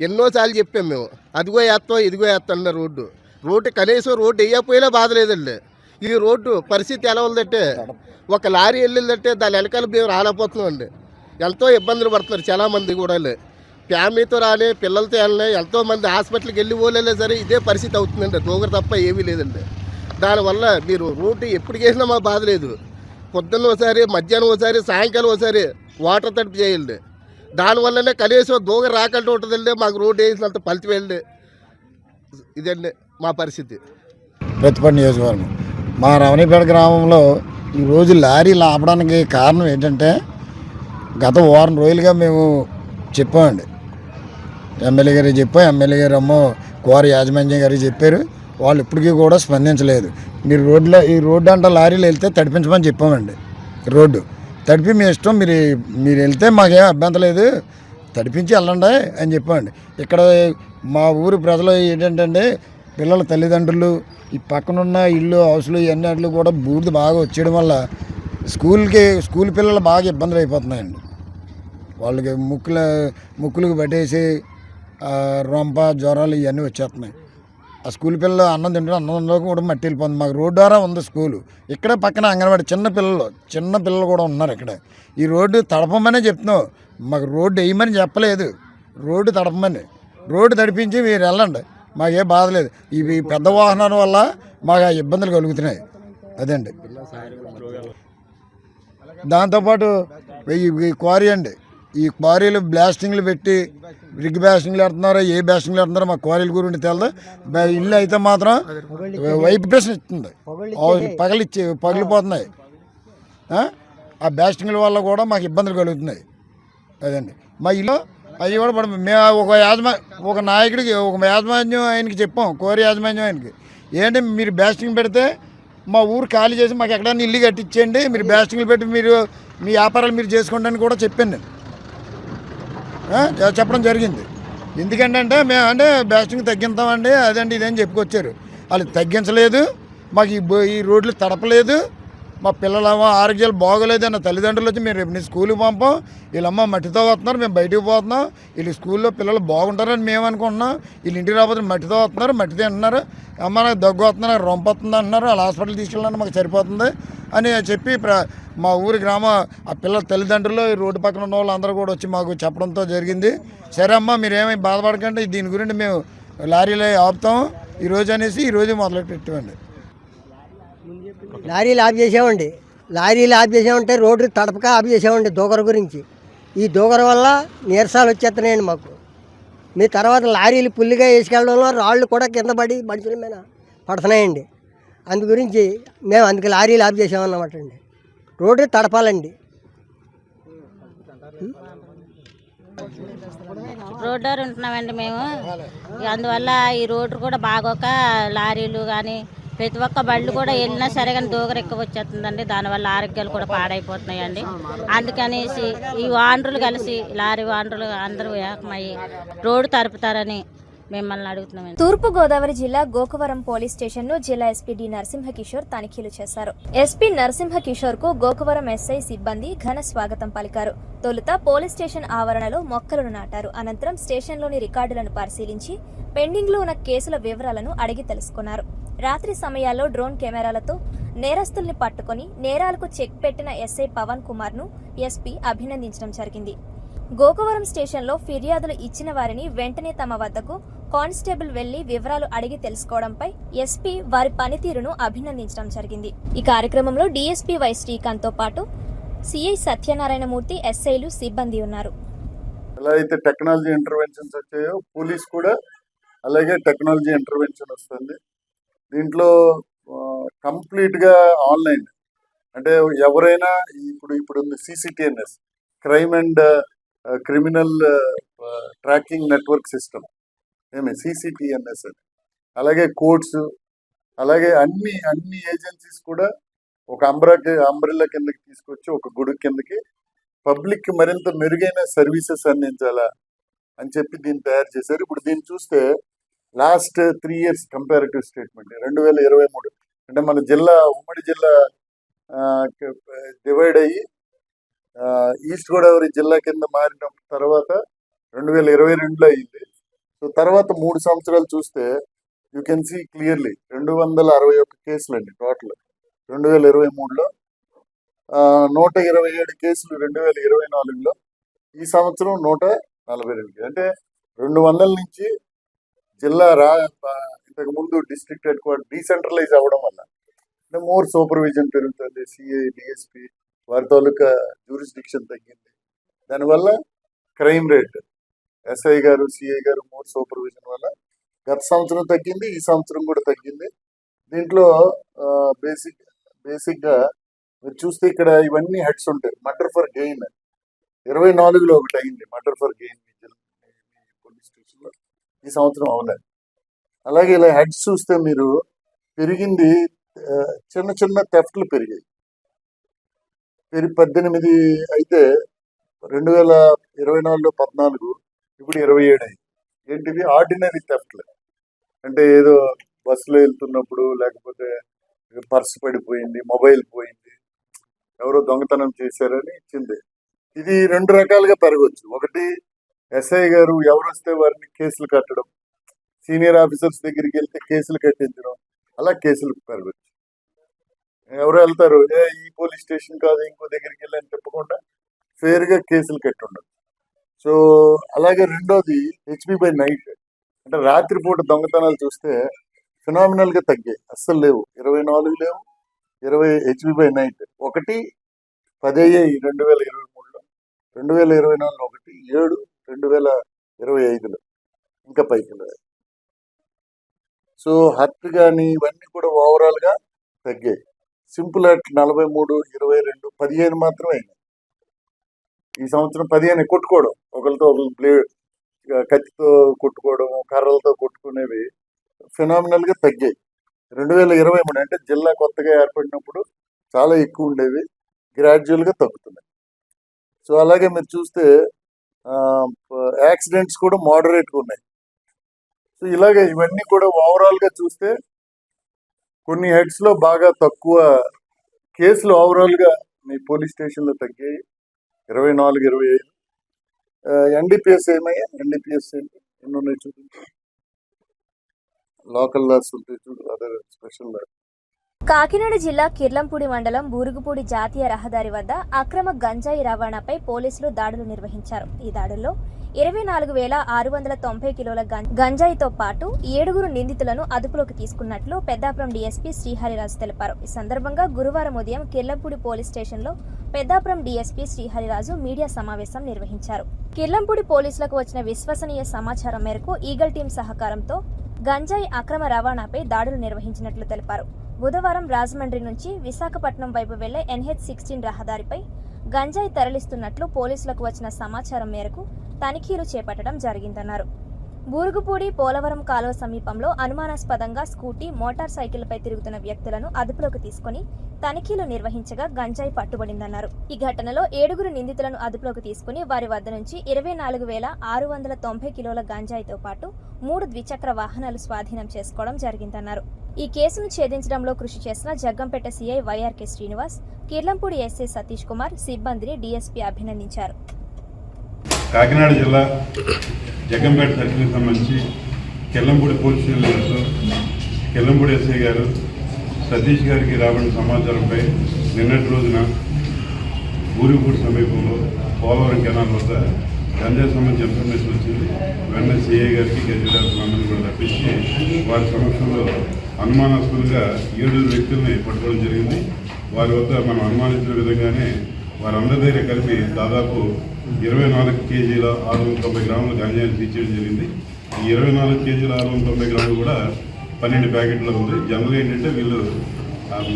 ఎన్నోసార్లు చెప్పాం మేము, అదిగో వేస్తాం ఇదిగో వేస్తాం రోడ్డు కనీసం రోడ్డు వేయకపోయినా బాధ లేదండి. ఈ రోడ్డు పరిస్థితి ఎలా ఉందంటే, ఒక లారీ వెళ్ళిందంటే దాని వెనకాల మేము రాలేకపోతున్నామండి. ఎంతో ఇబ్బందులు పడుతున్నారు చాలామంది కూడా. ఫ్యామిలీతో రాని, పిల్లలతో వెళ్ళినా ఎంతోమంది హాస్పిటల్కి వెళ్ళి పోలే సరే ఇదే పరిస్థితి అవుతుందండి. దూగర తప్ప ఏమీ లేదండి. దానివల్ల మీరు రోడ్డు ఎప్పుడు చేసినా మాకు బాధ లేదు. పొద్దున్న ఒకసారి, మధ్యాహ్నం ఒకసారి, సాయంకాలం ఒకసారి వాటర్ తడిపి చేయండి. దానివల్లనే కనీసం దూగర రాకుండా ఉంటుందండి. మాకు రోడ్డు వేసినంత ఫలితం వెళ్ళి ఇదండి మా పరిస్థితి. ప్రతిపడి నియోజకవర్గం మా రమణీపేట గ్రామంలో ఈరోజు లారీలు ఆపడానికి కారణం ఏంటంటే గత వారం రోజులుగా మేము చెప్పామండి. ఎమ్మెల్యే గారికి చెప్పాం. ఎమ్మెల్యే గారు క్వారీ యాజమాన్యం గారికి చెప్పారు. వాళ్ళు ఇప్పటికీ కూడా స్పందించలేదు. మీరు ఈ రోడ్డు అంట లారీలు వెళ్తే తడిపించమని చెప్పామండి. రోడ్డు తడిపి మీ ఇష్టం, మీరు వెళ్తే మాకేం అభ్యంతరం లేదు, తడిపించి వెళ్ళండి అని చెప్పామండి. ఇక్కడ మా ఊరు ప్రజలు ఏంటంటే పిల్లల తల్లిదండ్రులు ఈ పక్కనున్న ఇల్లు హౌస్లు ఇవన్నీ కూడా బూడిద బాగా వచ్చేయడం వల్ల స్కూల్ పిల్లలు బాగా ఇబ్బందులు అయిపోతున్నాయండి. వాళ్ళకి ముక్కులకు పట్టేసి రొంప జ్వరాలు ఇవన్నీ వచ్చేస్తున్నాయి. ఆ స్కూల్ పిల్లలు అన్నం తింటారు, అన్నంలో కూడా మట్టి వెళ్ళిపోతుంది. మాకు రోడ్డు ద్వారా ఉంది స్కూలు. ఇక్కడే పక్కన అంగన్వాడి చిన్న పిల్లలు కూడా ఉన్నారు ఇక్కడ. ఈ రోడ్డు తడపమనే చెప్తున్నాం, మాకు రోడ్డు వేయమని చెప్పలేదు. రోడ్డు తడపమని, రోడ్డు తడిపించి మీరు వెళ్ళండి, మాకే బాధ లేదు. ఇవి పెద్ద వాహనాల వల్ల మాకు ఆ ఇబ్బందులు కలుగుతున్నాయి. అదండి. దాంతోపాటు ఈ క్వారీ అండి, ఈ క్వారీలు బ్లాస్టింగ్లు పెట్టి రిగ్ బ్లాస్టింగ్లు పెడుతున్నారో ఏ బ్లాస్టింగ్లు పెడుతున్నారో మా క్వారీల గురించి తెలదు. ఇల్లు అయితే మాత్రం వైబ్రేషన్ ఇస్తుంది, పగిలిపోతున్నాయి. ఆ బ్లాస్టింగ్ల వల్ల కూడా మాకు ఇబ్బందులు కలుగుతున్నాయి. అదండి. మా ఇల్లు అవి కూడా మేము ఒక నాయకుడికి ఒక యాజమాన్యం ఆయనకి చెప్పాం, క్వారీ యాజమాన్యం ఆయనకి, ఏంటి మీరు బ్లాస్టింగ్ పెడితే మా ఊరు ఖాళీ చేసి మాకు ఎక్కడైనా ఇల్లు కట్టించేయండి, మీరు బ్లాస్టింగ్లు పెట్టి మీరు మీ వ్యాపారాలు మీరు చేసుకోండి అని కూడా చెప్పాను నేను, చెప్పడం జరిగింది. ఎందుకంటే మేము అంటే బ్లాస్టింగ్ తగ్గిస్తామండి అదండి ఇదని చెప్పుకొచ్చారు. వాళ్ళు తగ్గించలేదు, మాకు ఈ రోడ్లు తడపలేదు, మా పిల్లల ఆరోగ్యాలు బాగోలేదు అన్న తల్లిదండ్రులు వచ్చి మేము రేపు స్కూల్కి పంపాం, వీళ్ళమ్మ మట్టితో వస్తున్నారు, మేము బయటకు పోతున్నాం, వీళ్ళు స్కూల్లో పిల్లలు బాగుంటారని మేము అనుకుంటున్నాం, వీళ్ళు ఇంటికి రాకపోతే మట్టితో వస్తున్నారు, మట్టితో అంటున్నారు, అమ్మ నాకు దగ్గు వస్తున్నారు, నాకు రొంప వస్తుంది అంటున్నారు, వాళ్ళ హాస్పిటల్కి తీసుకెళ్ళాలని మాకు సరిపోతుంది అని చెప్పి మా ఊరి ఆ పిల్లల తల్లిదండ్రులు ఈ రోడ్డు పక్కన ఉన్న వాళ్ళు అందరూ కూడా వచ్చి మాకు చెప్పడంతో జరిగింది. సరే అమ్మ మీరేమీ బాధపడకండి, దీని గురించి మేము లారీలు ఆపుతాం ఈరోజు అనేసి ఈరోజు మొదలు పెట్టామండి. లారీలు ఆఫ్ చేసామంటే రోడ్డు తడపక ఆఫ్ చేసామండి దూకర గురించి. ఈ దూకర వల్ల నీరసాలు వచ్చేస్తున్నాయండి మాకు. మీ తర్వాత లారీలు పుల్లిగా వేసుకెళ్ళడంలో రాళ్ళు కూడా కింద పడి మనుషుల మీద పడుతున్నాయండి. అందు గురించి మేము అందుకు లారీలు ఆఫ్ చేసామన్నమాట అండి. రోడ్డు తడపాలండి. రోడ్డు ఉంటున్నామండి మేము. అందువల్ల ఈ రోడ్డు కూడా బాగోక లారీలు కానీ ప్రతి ఒక్క బళ్ళు కూడా వెళ్ళినా సరే కానీ దూగర ఎక్కువ వచ్చేస్తుందండి. దానివల్ల ఆరోగ్యాలు కూడా పాడైపోతున్నాయండి. అందుకనేసి ఈ వాండ్రులు కలిసి లారీ వాండ్రులు అందరూ ఏకమయ్యి రోడ్డు తరుపుతారని మిమ్మల్ని అడుగుతున్నామండి. తూర్పు గోదావరి జిల్లా గోకవరం పోలీస్ స్టేషన్ ను జిల్లా ఎస్పీ డి నరసింహకిషోర్ తనిఖీలు చేశారు. ఎస్పీ నరసింహకిషోర్ కు గోకవరం ఎస్ఐ సిబ్బంది ఘన స్వాగతం పలికారు. తొలుత పోలీస్ స్టేషన్ ఆవరణలో మొక్కలను నాటారు. అనంతరం స్టేషన్లోని రికార్డులను పరిశీలించి పెండింగ్ లో ఉన్న కేసుల వివరాలను అడిగి తెలుసుకున్నారు. రాత్రి సమయాల్లో డ్రోన్ కెమెరాలతో నేరస్తుల్ని పట్టుకుని నేరాలకు చెక్ పెట్టిన ఎస్ఐ పవన్ కుమార్ ను ఎస్పీ అభినందించడం జరిగింది. గోకవరం స్టేషన్లో ఫిర్యాదులు ఇచ్చిన వారిని వెంటనే తమ వద్దకు కానిస్టేబుల్ వెళ్లి వివరాలు అడిగి తెలుసుకోవడంపై ఎస్పీ వారి పనితీరును అభినందించడం జరిగింది. ఈ కార్యక్రమంలో డీఎస్పీ వై శ్రీకాంత్ తో పాటు సిఐ సత్యనారాయణమూర్తి, ఎస్ఐలు, సిబ్బంది ఉన్నారు. ఎలా అయితే టెక్నాలజీ ఇంటర్వెన్షన్స్ వచ్చాయో పోలీస్ కూడా అలాగే టెక్నాలజీ ఇంటర్వెన్షన్ వస్తుంది. దీంట్లో కంప్లీట్గా ఆన్లైన్, అంటే ఎవరైనా ఇప్పుడు CCTNS, crime and criminal tracking network system, CCTNS అని, అలాగే కోర్ట్స్, అలాగే అన్ని ఏజెన్సీస్ కూడా ఒక అంబ్రెల్లా కిందకి తీసుకొచ్చి ఒక గొడుగు కిందకి పబ్లిక్ మరింత మెరుగైన సర్వీసెస్ అందించాలా అని చెప్పి దీన్ని తయారు చేశారు. ఇప్పుడు దీన్ని చూస్తే లాస్ట్ 3 years కంపారిటివ్ స్టేట్మెంట్ 2023, అంటే మన ఉమ్మడి జిల్లా డివైడ్ అయ్యి ఈస్ట్ గోదావరి జిల్లా కింద మారిన తర్వాత 2022లో అయింది. సో తర్వాత 3 సంవత్సరాలు చూస్తే యూ కెన్ సీ క్లియర్లీ 261 కేసులు అండి టోటల్ 2023లో, 127 కేసులు 2024లో, ఈ సంవత్సరం 142. అంటే 200 నుంచి జిల్లా ఇంతకు ముందు డిస్ట్రిక్ట్ హెడ్ క్వార్టర్ డీసెంట్రలైజ్ అవ్వడం వల్ల అంటే మోర్ సూపర్విజన్ పెరుగుతుంది. సిఐ, డిఎస్పీ వారి తాలూకా జ్యూరిస్డిక్షన్ తగ్గింది. దానివల్ల క్రైమ్ రేట్ ఎస్ఐ గారు, సిఐ గారు మోర్ సూపర్విజన్ వల్ల గత సంవత్సరం తగ్గింది, ఈ సంవత్సరం కూడా తగ్గింది. దీంట్లో బేసిక్గా మీరు చూస్తే ఇక్కడ ఇవన్నీ హెడ్స్ ఉంటాయి. మర్డర్ ఫర్ గెయిన్ 24లో ఒకటి అయింది మర్డర్ ఫర్ గెయిన్ పోలీస్ స్టేషన్లో, ఈ సంవత్సరం అవ్వలేదు. అలాగే ఇలా హెడ్స్ చూస్తే మీరు పెరిగింది, చిన్న చిన్న థెఫ్ట్లు పెరిగాయి. 18 అయితే 2024లో 14, ఇప్పుడు 27 అయింది. ఏంటిది? ఆర్డినరీ థెఫ్ట్లు. అంటే ఏదో బస్సులో వెళ్తున్నప్పుడు, లేకపోతే పర్స్ పడిపోయింది, మొబైల్ పోయింది, ఎవరో దొంగతనం చేశారని ఇచ్చింది. ఇది 2 రకాలుగా పెరగవచ్చు. ఒకటి, ఎస్ఐ గారు ఎవరు వస్తే వారిని కేసులు కట్టడం, సీనియర్ ఆఫీసర్స్ దగ్గరికి వెళ్తే కేసులు కట్టించడం, అలా కేసులు పెరగచ్చు. ఎవరు వెళ్తారు, ఈ పోలీస్ స్టేషన్ కాదు ఇంకో దగ్గరికి వెళ్ళని చెప్పకుండా ఫేర్గా కేసులు కట్టి ఉండదు. సో అలాగే రెండోది HB/night, అంటే రాత్రిపూట దొంగతనాలు చూస్తే ఫినామినల్గా తగ్గాయి, అస్సలు లేవు. 24 లేవు, 20 HB/night. 1 10 అయ్యాయి 2023లో, 2024లో 1, 7 2025లో, ఇంకా పైకి లేదు. సో హర్ట్ కానీ ఇవన్నీ కూడా ఓవరాల్గా తగ్గాయి. సింపుల్ హర్ట్ 43, 22, 15 మాత్రమే అయినాయి. ఈ సంవత్సరం 15 కొట్టుకోవడం, ఒకరితో ఒకరు బ్లేడ్ కత్తితో కొట్టుకోవడం, కర్రలతో కొట్టుకునేవి ఫినామినల్గా తగ్గాయి. 2023 అంటే జిల్లా కొత్తగా ఏర్పడినప్పుడు చాలా ఎక్కువ ఉండేవి, గ్రాడ్యువల్గా తగ్గుతున్నాయి. సో అలాగే మీరు చూస్తే యాక్సిడెంట్స్ కూడా మోడరేట్గా ఉన్నాయి. సో ఇలాగే ఇవన్నీ కూడా ఓవరాల్గా చూస్తే కొన్ని హెడ్స్లో బాగా తక్కువ కేసులు ఓవరాల్గా మీ పోలీస్ స్టేషన్లో తగ్గాయి. 24, 25. NDPS ఏమయ్యా? NDPS ఏంటి, ఎన్ని ఉన్నాయి చూపించి. లోకల్ లాస్ ఉంటాయి చూడు, అదే స్పెషల్ లాస్. కాకినాడ జిల్లా కిర్లంపూడి మండలం బూరుగుపూడి జాతీయ రహదారి వద్ద అక్రమ గంజాయి రవాణాపై పోలీసులు దాడులు నిర్వహించారు. ఈ దాడుల్లో 24,690 కిలోల గంజాయితో పాటు 7 నిందితులను అదుపులోకి తీసుకున్నట్లు పెద్దాపురం డీఎస్పీ శ్రీహరిరాజు తెలిపారు. ఈ సందర్భంగా గురువారం ఉదయం కిర్లంపూడి పోలీస్ స్టేషన్లో పెద్దాపురం డీఎస్పీ శ్రీహరిరాజు మీడియా సమావేశం నిర్వహించారు. కిర్లంపూడి పోలీసులకు వచ్చిన విశ్వసనీయ సమాచారం మేరకు ఈగల్ టీం సహకారంతో గంజాయి అక్రమ రవాణాపై దాడులు నిర్వహించినట్లు తెలిపారు. బుధవారం రాజమండ్రి నుంచి విశాఖపట్నం వైపు వెళ్లే NH-16 రహదారిపై గంజాయి తరలిస్తున్నట్లు పోలీసులకు వచ్చిన సమాచారం మేరకు తనిఖీలు చేపట్టడం జరిగిందన్నారు. బూరుగుపూడి పోలవరం కాలువ సమీపంలో అనుమానాస్పదంగా స్కూటీ, మోటార్ సైకిల్పై తిరుగుతున్న వ్యక్తులను అదుపులోకి తీసుకుని తనిఖీలు నిర్వహించగా గంజాయి పట్టుబడిందన్నారు. ఈ ఘటనలో 7 నిందితులను అదుపులోకి తీసుకుని వారి వద్ద నుంచి 24,690 కిలోల గంజాయితో పాటు 3 ద్విచక్ర వాహనాలు స్వాధీనం చేసుకోవడం జరిగిందన్నారు. ఈ కేసును ఛేదించడంలో కృషి చేసిన Jaggampeta CI YRK Srinivas, Kirlampudi SI Satish Kumar సిబ్బందిని డీఎస్పీ అభినందించారు. కాకినాడ జిల్లా జగ్గంపేట సర్కిల్కి సంబంధించి కిర్లంపూడి పోలీస్ స్టేషన్లో కిర్లంపూడి ఎస్ఐ గారు సతీష్ గారికి రాబడిన సమాచారంపై నిన్నటి రోజున బూరుగుపూడి సమీపంలో పోలవరం కెనాల్ వద్ద గంజాయి సంబంధించి ఇన్ఫర్మేషన్ వచ్చింది. వెంటనే సిఐ గారికి గజరాజులందరినీ కూడా తప్పించి వారి సమక్షంలో అనుమానాస్పదంగా 7 వ్యక్తుల్ని పట్టుకోవడం జరిగింది. వారి వద్ద మనం అనుమానించిన విధంగానే వారందరి దగ్గర కలిపి దాదాపు 24 కేజీల 690 గ్రాముల గంజాయిని సీజ్ చేయడం జరిగింది. ఈ 24 కేజీల 690 గ్రాములు కూడా 12 ప్యాకెట్లు ఉంది. జనరల్ ఏంటంటే వీళ్ళు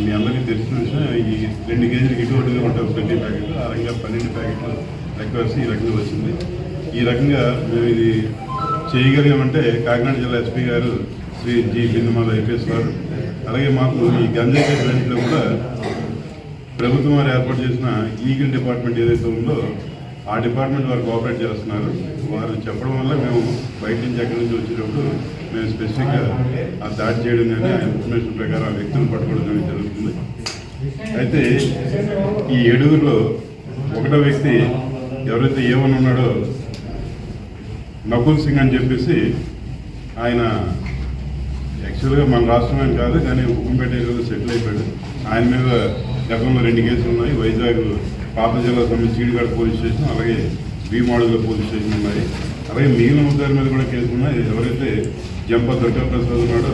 మీ అందరికీ తెలిసిన విషయం, ఈ 2 కేజీలకు ఇటువంటిగా ఉంటాయి ప్రతి ప్యాకెట్లు, ఆ రకంగా 12 ప్యాకెట్లు రిక్వెస్ట్ ఈ రకంగా వచ్చింది. ఈ రకంగా మేము ఇది చేయగలిగామంటే కాకినాడ జిల్లా ఎస్పీ గారు శ్రీ జి బిందుమాల ఐపీఎస్ గారు, అలాగే మాకు ఈ గంజాయి కేసులన్నింటిలో కూడా ప్రభుత్వం వారు ఏర్పాటు చేసిన ఈగిల్ డిపార్ట్మెంట్ ఏదైతే ఉందో ఆ డిపార్ట్మెంట్ వారు కోఆపరేట్ చేస్తున్నారు. వారు చెప్పడం వల్ల మేము బయట నుంచి ఎక్కడి నుంచి వచ్చేటప్పుడు మేము స్పెసిఫిక్గా ఆ దాడి చేయడం కానీ ఆ ఇన్ఫర్మేషన్ ప్రకారం ఆ వ్యక్తులను పట్టుకోవడం కానీ జరుగుతుంది. అయితే ఈ 7లో 1వ వ్యక్తి ఎవరైతే ఏమని ఉన్నాడో నకుల్ సింగ్ అని చెప్పేసి, ఆయన యాక్చువల్గా మన రాష్ట్రమే కాదు కానీ ఉప్పంపేట ఏరియాలో సెటిల్ అయిపోయాడు. ఆయన మీద గతంలో 2 కేసులు ఉన్నాయి. వైజాగ్ పాత జిల్లా సంబంధించి చీడిగడ పోలీస్ స్టేషన్, అలాగే భీమాడుగుల పోలీస్ స్టేషన్ ఉన్నాయి. అలాగే మిగిలిన ముద్దారి మీద కూడా కేసులు ఉన్నాయి. ఎవరైతే జంప దుర్గాప్రసాద్ ఉన్నాడో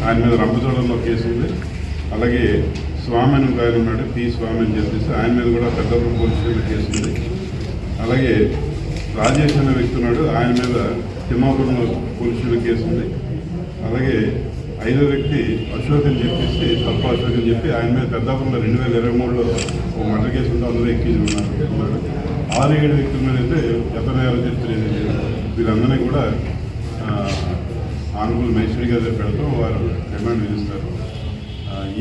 ఆయన మీద రంపచోడంలో కేసు ఉంది. అలాగే స్వామి అని ఒక ఆయన ఉన్నాడు, పి స్వామి అని చెప్పేసి, ఆయన మీద కూడా పెద్దపురం పోలీస్ స్టేషన్లో కేసు ఉంది. అలాగే రాజేష్ అనే వ్యక్తి ఉన్నాడు, ఆయన మీద తిమ్మాపురంలో పోలీస్ స్టేషన్లో కేసు ఉంది. అలాగే 5వ వ్యక్తి అశోక్ అని చెప్పేసి, తప్ప అశోక్ అని చెప్పి, ఆయన మీద పెద్దాపురంలో 2023లో ఒక మర్డర్ కేసు ఉంటే అందులో ఎక్కించి ఉన్నాడు. 6-7 వ్యక్తుల మీద అయితే గత నేర చరిత్ర ఏదైతే వీరందరినీ కూడా ఆనరబుల్ మేజిస్ట్రేట్ గారు పెడతాం, వారు రిమాండ్ విధిస్తారు.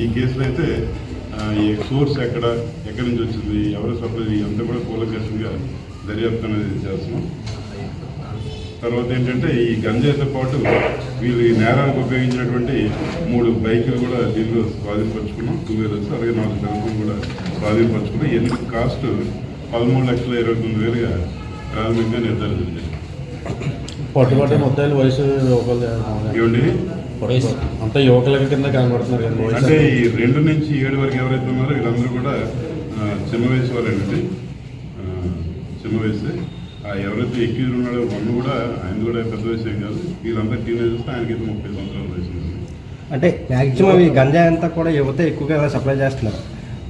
ఈ కేసులో అయితే ఈ సోర్స్ ఎక్కడి నుంచి వచ్చింది, ఎవరు సప్లై, అంతా కూడా కూలంకషంగా దర్యాప్తు అనేది చేస్తున్నాం. తర్వాత ఏంటంటే ఈ గంజాయితో పాటు వీళ్ళు ఈ నేరానికి ఉపయోగించినటువంటి 3 బైకులు కూడా దీనిలో స్వాధీనపరుచుకున్నాం, 2 వీలర్స్, అలాగే 4 సెల్ఫోన్ కూడా స్వాధీనపరుచుకున్నాం. ఎన్ని కాస్ట్ 13,29,000గా ప్రాథమికంగా నిర్ధారించింది. పట్టుబట్టే మొత్తాలు వయసు ఏమండి అంతా యువకుల కింద కనబడుతున్నారు కదా. అంటే ఈ 2 నుంచి 7 వరకు ఎవరైతే ఉన్నారో వీళ్ళందరూ కూడా చిన్న వయసు వాళ్ళండి, చిన్న వయసు. ఎవరైతే ఎక్కిరు ఉన్నాడో వాళ్ళు కూడా ఆయన కూడా పెద్ద వయసు ఏం కాదు, వీళ్ళంతా టీనేజర్స్, ఆయనకైతే 30 సంవత్సరాల వయసు ఉంది. అంటే మ్యాక్సిమం ఈ గంజాయి అంతా కూడా యువత ఎక్కువగా సప్లై చేస్తున్నారు.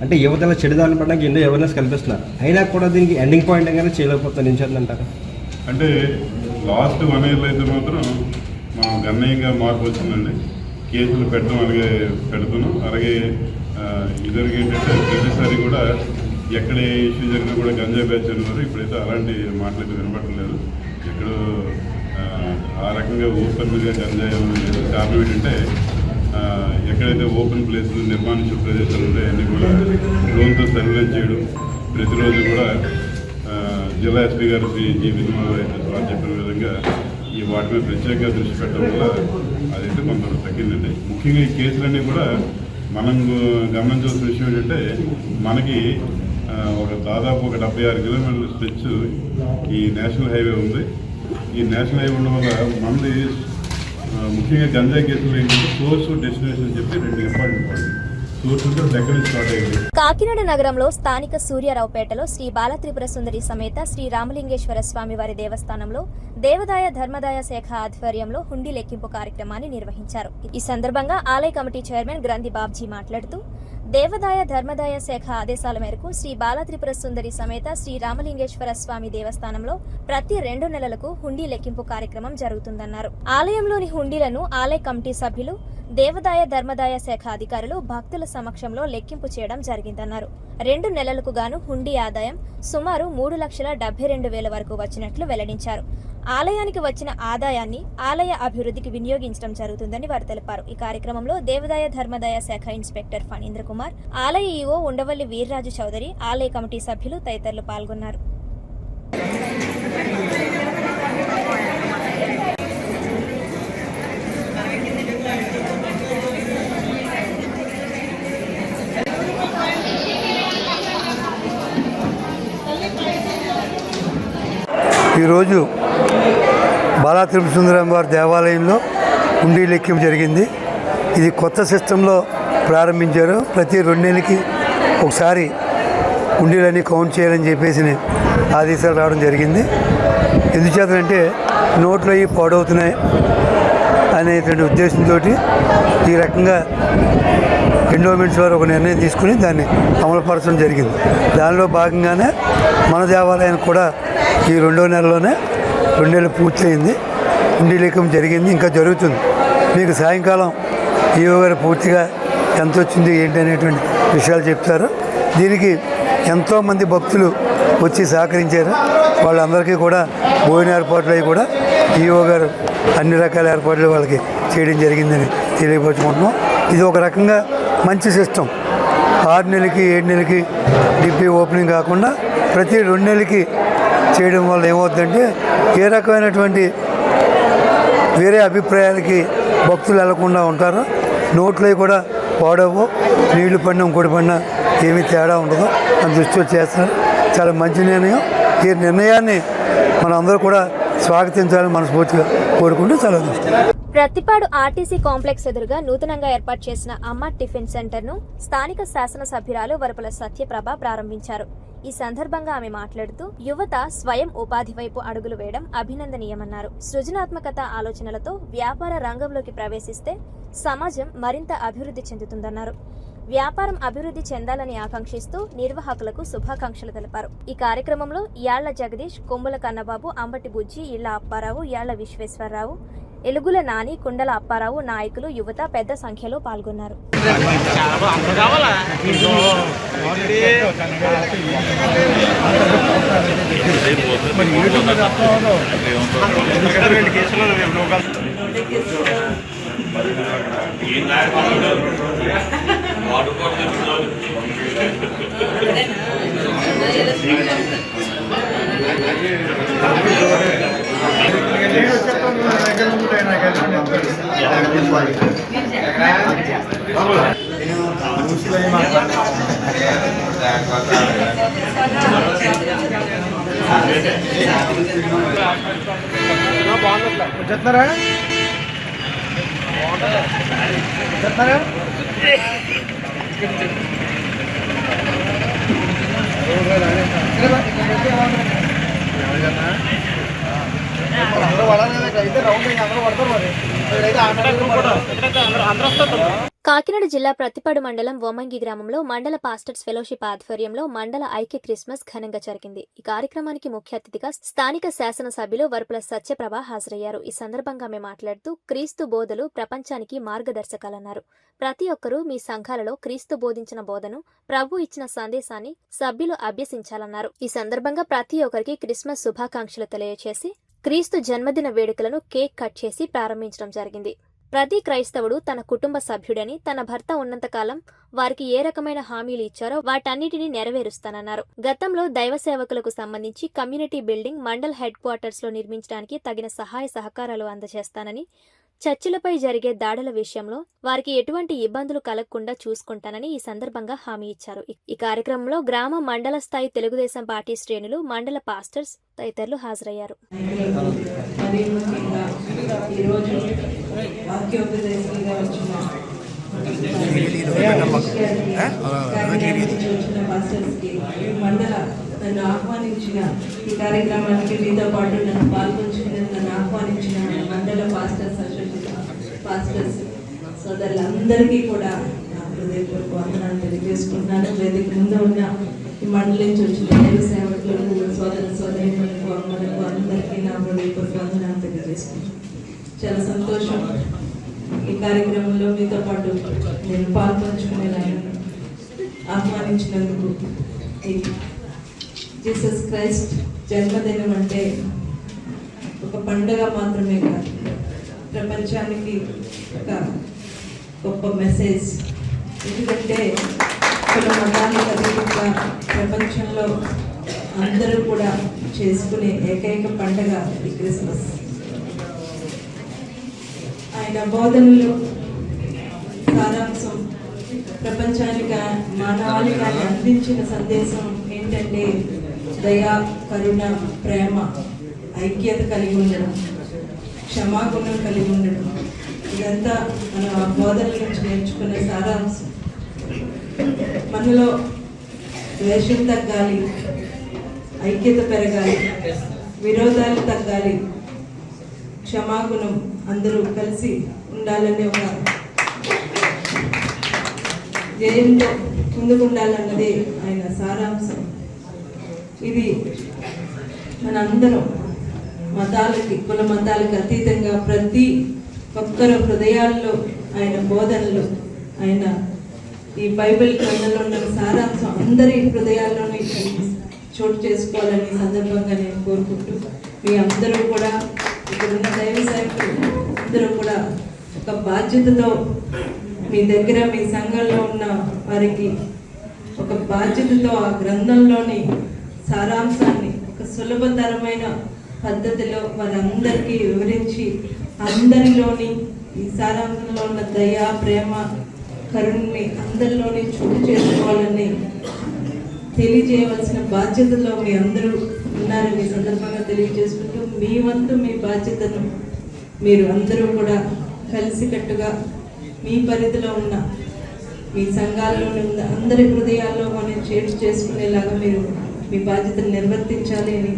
అంటే యువతలో చెడుదాన్ని పడడానికి ఎన్నో అవేర్నెస్ కల్పిస్తున్నారు, అయినా కూడా దీనికి ఎండింగ్ పాయింట్ గానే చేయలేకపోతుంది. నించొద్దంటారు. అంటే లాస్ట్ 1 ఇయర్లో అయితే మాత్రం మనం గణనీయంగా మార్పు వచ్చిందండి. కేసులు పెట్టడం అలాగే పెడుతున్నాం. అలాగే ఇద్దరికి ఏంటంటే ప్రతిసారి కూడా ఎక్కడ ఏ ఇష్యూ జరిగినా కూడా గంజాయి బ్యాచ్ అన్నారు. ఇప్పుడైతే అలాంటి మాటలు వినపడలేదు. ఎక్కడో ఆ రకంగా ఓపెన్గా గంజాయి లేదు. కారణం ఏంటంటే ఎక్కడైతే ఓపెన్ ప్లేసులు, నిర్మానుష్య ప్రదేశాలు ఉంటాయి అన్నీ కూడా డ్రోన్తో సర్వేలెన్స్ చేయడం, ప్రతిరోజు కూడా జిల్లా ఎస్పీ గారు శ్రీ జి విజయవాడ చెప్పిన విధంగా ఈ వాటి మీద ప్రత్యేకంగా దృష్టి పెట్టడం వల్ల అదైతే కొంత తగ్గిందండి. ముఖ్యంగా ఈ కేసులన్నీ కూడా మనం గమనించాల్సిన విషయం ఏంటంటే మనకి దాదాపు 76 కిలోమీటర్ల స్ట్రెచ్ ఈ నేషనల్ హైవే ఉంది. ఈ నేషనల్ హైవే ఉండడం వల్ల మనది ముఖ్యంగా గంజాయి కేసులు ఏంటంటే సోర్స్, డెస్టినేషన్ చెప్పి 2 ఇంపార్టెంట్ పాయింట్. కాకినాడ నగరంలో స్థానిక సూర్యారావుపేటలో శ్రీ బాలత్రిపుర సుందరి సమేత శ్రీ రామలింగేశ్వర స్వామి వారి దేవస్థానంలో దేవాదాయ ధర్మదాయ శాఖ ఆధ్వర్యంలో హుండీ లెక్కింపు కార్యక్రమాన్ని నిర్వహించారు. ఈ సందర్భంగా ఆలయ కమిటీ చైర్మన్ గ్రంథి బాబ్జీ మాట్లాడుతూ, దేవాదాయ ధర్మదాయ శాఖ ఆదేశాల మేరకు శ్రీ బాలత్రిపుర సుందరి సమేత శ్రీ రామలింగేశ్వర స్వామి దేవస్థానంలో ప్రతి 2 నెలలకు హుండీ లెక్కింపు కార్యక్రమం జరుగుతుందన్నారు. ఆలయంలోని హుండీలను ఆలయ కమిటీ సభ్యులు, దేవాదాయ ధర్మదాయ శాఖ అధికారులు భక్తుల సమక్షంలో లెక్కింపు చేయడం జరిగిందన్నారు. 2 నెలలకు గాను హుండీ ఆదాయం సుమారు 3,72,000 వరకు వచ్చినట్లు వెల్లడించారు. ఆలయానికి వచ్చిన ఆదాయాన్ని ఆలయ అభివృద్ధికి వినియోగించడం జరుగుతుందని వారు తెలిపారు. ఈ కార్యక్రమంలో దేవాదాయ ధర్మదాయ శాఖ ఇన్స్పెక్టర్ ఫణీంద్ర కుమార్, ఆలయ ఈవో ఉండవల్లి వీర్రాజు చౌదరి, ఆలయ కమిటీ సభ్యులు తదితరులు పాల్గొన్నారు. ఈరోజు బాలత్రిపుర సుందరి అమ్మవారి దేవాలయంలో హుండీ లెక్కింపు జరిగింది. ఇది కొత్త సిస్టంలో ప్రారంభించారు. ప్రతి 2 నెలలకి ఒకసారి హుండీలన్నీ కౌంట్ చేయాలని చెప్పేసి ఆదేశాలు రావడం జరిగింది. ఎందుచేతంటే నోట్లు అవి పాడవుతున్నాయి అనేటువంటి ఉద్దేశంతో ఈ రకంగా ఎండోమెంట్స్ వారు ఒక నిర్ణయం తీసుకుని దాన్ని అమలుపరచడం జరిగింది. దానిలో భాగంగానే మన దేవాలయానికి కూడా ఈ 2వ నెలలోనే 2 నెలలు పూర్తయింది. హుండీ లెక్కింపు జరిగింది, ఇంకా జరుగుతుంది. మీకు సాయంకాలం ఈవో గారు పూర్తిగా ఎంత వచ్చింది ఏంటి అనేటువంటి విషయాలు చెప్తారు. దీనికి ఎంతోమంది భక్తులు వచ్చి సహకరించారు. వాళ్ళందరికీ కూడా భోజన ఏర్పాట్లు అవి కూడా ఈవో గారు అన్ని రకాల ఏర్పాట్లు వాళ్ళకి చేయడం జరిగిందని తెలియపరుచుకుంటున్నాం. ఇది ఒక రకంగా మంచి సిస్టమ్. 6 నెలలకి 7 నెలలకి డిపి ఓపెనింగ్ కాకుండా ప్రతి 2 నెలలకి చేయడం వల్ల ఏమవుతుందంటే ఏ రకమైనటువంటి వేరే అభిప్రాయాలకి భక్తులు వెళ్లకుండా ఉంటారు. నోట్లు కూడా పాడవు, నీళ్లు పడినా ఇంకోటి పడినా ఏమీ తేడా ఉండదు అని దృష్టిలో చేస్తారు. చాలా మంచి నిర్ణయం. ఈ నిర్ణయాన్ని మనందరూ కూడా స్వాగతించాలని మనస్ఫూర్తిగా కోరుకుంటూ చాలా ప్రతిపాడు ఆర్టీసీ కాంప్లెక్స్ ఎదురుగా నూతనంగా ఏర్పాటు చేసిన అమ్మ టిఫిన్ సెంటర్ను స్థానిక శాసనసభ్యురాలు వరపుల సత్యప్రభ ప్రారంభించారు. ఈ సందర్భంగా ఆమె మాట్లాడుతూ, యువత స్వయం ఉపాధి వైపు అడుగులు వేయడం అభినందనీయమన్నారు. సృజనాత్మకత ఆలోచనలతో వ్యాపార రంగంలోకి ప్రవేశిస్తే సమాజం మరింత అభివృద్ధి చెందుతుందన్నారు. వ్యాపారం అభివృద్ధి చెందాలని ఆకాంక్షిస్తూ నిర్వాహకులకు శుభాకాంక్షలు తెలిపారు. ఈ కార్యక్రమంలో యాళ్ల జగదీష్, కొమ్ముల కన్నబాబు, అంబటి బుజ్జి, ఇళ్ల అప్పారావు, యాళ్ల విశ్వేశ్వరరావు, ఎలుగుల నాని, కుండల అప్పారావు, నాయకులు, యువత పెద్ద సంఖ్యలో పాల్గొన్నారు. కాకినాడ జిల్లా ప్రతిపాడు మండలం వోమంగి గ్రామంలో మండల పాస్టర్స్ ఫెలోషిప్ ఆధ్వర్యంలో మండల ఐక్య క్రిస్మస్ ఘనంగా జరిగింది. ఈ కార్యక్రమానికి ముఖ్య అతిథిగా స్థానిక శాసనసభ్యులు వరపుల సత్యప్రభ హాజరయ్యారు. ఈ సందర్భంగా ఆమె మాట్లాడుతూ క్రీస్తు బోధలు ప్రపంచానికి మార్గదర్శకాలన్నారు. ప్రతి ఒక్కరూ మీ సంఘాలలో క్రీస్తు బోధించిన బోధను, ప్రభు ఇచ్చిన సందేశాన్ని సభ్యులు అభ్యసించాలన్నారు. ఈ సందర్భంగా ప్రతి ఒక్కరికి క్రిస్మస్ శుభాకాంక్షలు తెలియజేసి క్రీస్తు జన్మదిన వేడుకలను కేక్ కట్ చేసి ప్రారంభించడం జరిగింది. ప్రతి క్రైస్తవుడు తన కుటుంబ సభ్యుడని, తన భర్త ఉన్నంతకాలం వారికి ఏ రకమైన హామీలు ఇచ్చారో వాటన్నిటిని నెరవేరుస్తానన్నారు. గతంలో దైవ సేవకులకు సంబంధించి community building mandal head quarters లో నిర్మించడానికి తగిన సహాయ సహకారాలు అందజేస్తానని, చర్చిలపై జరిగే దాడుల విషయంలో వారికి ఎటువంటి ఇబ్బందులు కలగకుండా చూసుకుంటానని ఈ సందర్భంగా హామీ ఇచ్చారు. ఈ కార్యక్రమంలో గ్రామ మండల స్థాయి తెలుగుదేశం పార్టీ శ్రేణులు, మండల పాస్టర్స్ తదితరులు హాజరయ్యారు. నన్ను ఆహ్వానించిన ఈ కార్యక్రమానికి మీతో పాటు నన్ను పాల్గొంచుకుని నన్ను ఆహ్వానించిన మండల పాస్టర్స్ అసోసియేషన్ పాస్టర్స్ సోదరులందరికీ కూడా నా హృదయపూర్వక వందనాలు తెలియజేసుకుంటున్నాను. వేదిక ముందు ఉన్న ఈ మండలి నుంచి వచ్చిన దైవ సేవకులకు, సోదరీమణులకు, అమ్మలకు అందరికీ నా హృదయపూర్వక వందనాలు తెలియజేసుకుంటున్నాను. చాలా సంతోషం ఈ కార్యక్రమంలో మీతో పాటు నేను పాల్పంచుకునేలాగా ఆహ్వానించినందుకు. జీసస్ క్రైస్ట్ జన్మదినం అంటే ఒక పండుగ మాత్రమే కాదు, ప్రపంచానికి ఒక గొప్ప మెసేజ్. ఎందుకంటే కుల మతాలకు అతీతంగా ప్రపంచంలో అందరూ కూడా చేసుకునే ఏకైక పండుగ ఈ క్రిస్మస్. ఆయన బోధనలు సారాంశం ప్రపంచానికి, మానవాళికి ఆయన అందించిన సందేశం ఏంటంటే దయ, కరుణ, ప్రేమ, ఐక్యత కలిగి ఉండడం, క్షమాగుణం కలిగి ఉండడం. ఇదంతా మనం ఆ బోధనల నుంచి నేర్చుకునే సారాంశం. మనలో ద్వేషం తగ్గాలి, ఐక్యత పెరగాలి, విరోధాలు తగ్గాలి, క్షమాగుణం అందరూ కలిసి ఉండాలనే ఒక జయంతో ముందుకు ఉండాలన్నది ఆయన సారాంశం. ఇది మనందరం మతాలకి, కుల మతాలకు అతీతంగా ప్రతి ఒక్కరు హృదయాల్లో ఆయన బోధనలు, ఆయన ఈ బైబిల్ గ్రంథంలో ఉన్న సారాంశం అందరి హృదయాల్లోనే చోటు చేసుకోవాలని సందర్భంగా నేను కోరుకుంటూ, మీ అందరూ కూడా ఇక్కడున్న దైవ సేవకులు అందరూ కూడా ఒక బాధ్యతతో మీ దగ్గర, మీ సంఘంలో ఉన్న వారికి ఒక బాధ్యతతో ఆ గ్రంథంలోని సారాంశాన్ని ఒక సులభతరమైన పద్ధతిలో వారందరికీ వివరించి అందరిలోని ఈ సారాంశంలో ఉన్న దయ, ప్రేమ, కరుణని అందరిలోని చోటు చేసుకోవాలని తెలియజేయవలసిన బాధ్యతలో మీ అందరూ ఉన్నారని ఈ సందర్భంగా తెలియజేసుకుంటూ, మీ వంతు మీ బాధ్యతను మీరు అందరూ కూడా కలిసికట్టుగా మీ పరిధిలో ఉన్న మీ సంఘాల్లో ఉన్న అందరి హృదయాల్లో మనం చేర్చి చేసుకునేలాగా మీరు మీ బాధ్యతను నిర్వర్తించాలి అని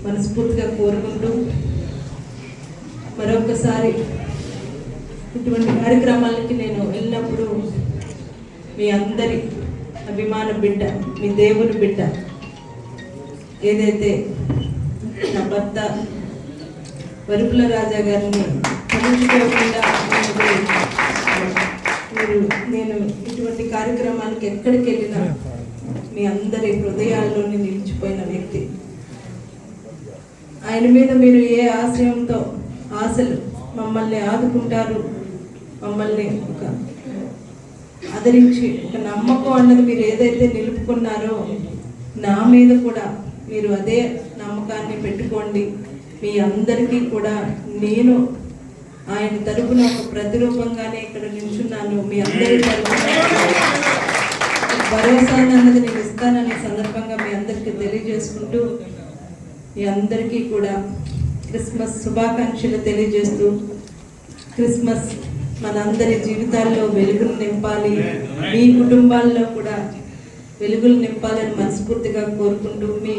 మనస్ఫూర్తిగా కోరుకుంటూ, మరొకసారి ఇటువంటి కార్యక్రమాలకి నేను వెళ్ళినప్పుడు మీ అందరి అభిమాన బిడ్డ, మీ దేవుని బిడ్డ, ఏదైతే నా భర్త వరుపుల రాజా గారిని తలుచుకోకుండా నేను ఇటువంటి కార్యక్రమానికి ఎక్కడికి వెళ్ళినా మీ అందరి హృదయాల్లోనే నిలిచిపోయిన వ్యక్తి. ఆయన మీద మీరు ఏ ఆశయంతో ఆశలు మమ్మల్ని ఆదుకుంటారు, మమ్మల్ని ఒక ఆదరించి ఒక నమ్మకం అన్నది మీరు ఏదైతే నిలుపుకున్నారో నా మీద కూడా మీరు అదే నమ్మకాన్ని పెట్టుకోండి. మీ అందరికీ కూడా నేను ఆయన తరపున ఒక ప్రతిరూపంగానే ఇక్కడ నిల్చున్నాను. మీ అందరి తరపున భరోసా అన్నది నేను ఇస్తాననే సందర్భంగా మీ అందరికీ తెలియజేసుకుంటూ మీ అందరికీ కూడా క్రిస్మస్ శుభాకాంక్షలు తెలియజేస్తూ, క్రిస్మస్ మనందరి జీవితాల్లో వెలుగులు నింపాలి, మీ కుటుంబాల్లో కూడా వెలుగులు నింపాలని మనస్ఫూర్తిగా కోరుకుంటూ మీ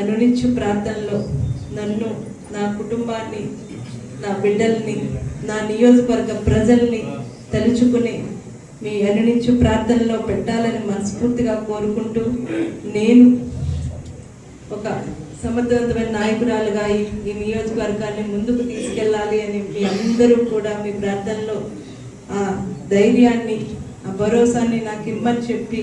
అనునిత్య ప్రార్థనలో నన్ను, నా కుటుంబాన్ని, నా బిడ్డల్ని, నా నియోజకవర్గ ప్రజల్ని తలుచుకుని మీ అనునిత్య ప్రార్థనలో పెట్టాలని మనస్ఫూర్తిగా కోరుకుంటూ, నేను ఒక సమర్థవంతమైన నాయకురాలుగా ఈ నియోజకవర్గాన్ని ముందుకు తీసుకెళ్ళాలి అని మీ అందరూ కూడా మీ ప్రార్థనలో ఆ ధైర్యాన్ని, ఆ భరోసాన్ని నాకు ఇమ్మని చెప్పి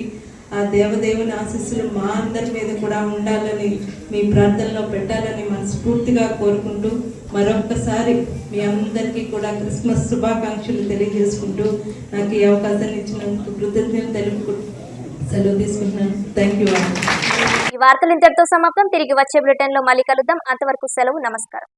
ఆ దేవదేవుని ఆశీస్సులు మా అందరి మీద కూడా ఉండాలని మీ ప్రార్థనలో పెట్టాలని మనస్ఫూర్తిగా కోరుకుంటూ మరొక్కసారి మీ అందరికీ కూడా క్రిస్మస్ శుభాకాంక్షలు తెలియజేసుకుంటూ నాకు ఈ అవకాశాన్ని ఇచ్చినందుకు కృతజ్ఞతలు తెలుపుకుంటూ సెలవు తీసుకుంటున్నాను. Thank you. ఈ వార్తలు ఇంతటితో సమాప్తం. తిరిగి వచ్చే బులెటిన్లో మళ్ళీ కలుద్దాం. అంతవరకు సెలవు. నమస్కారం.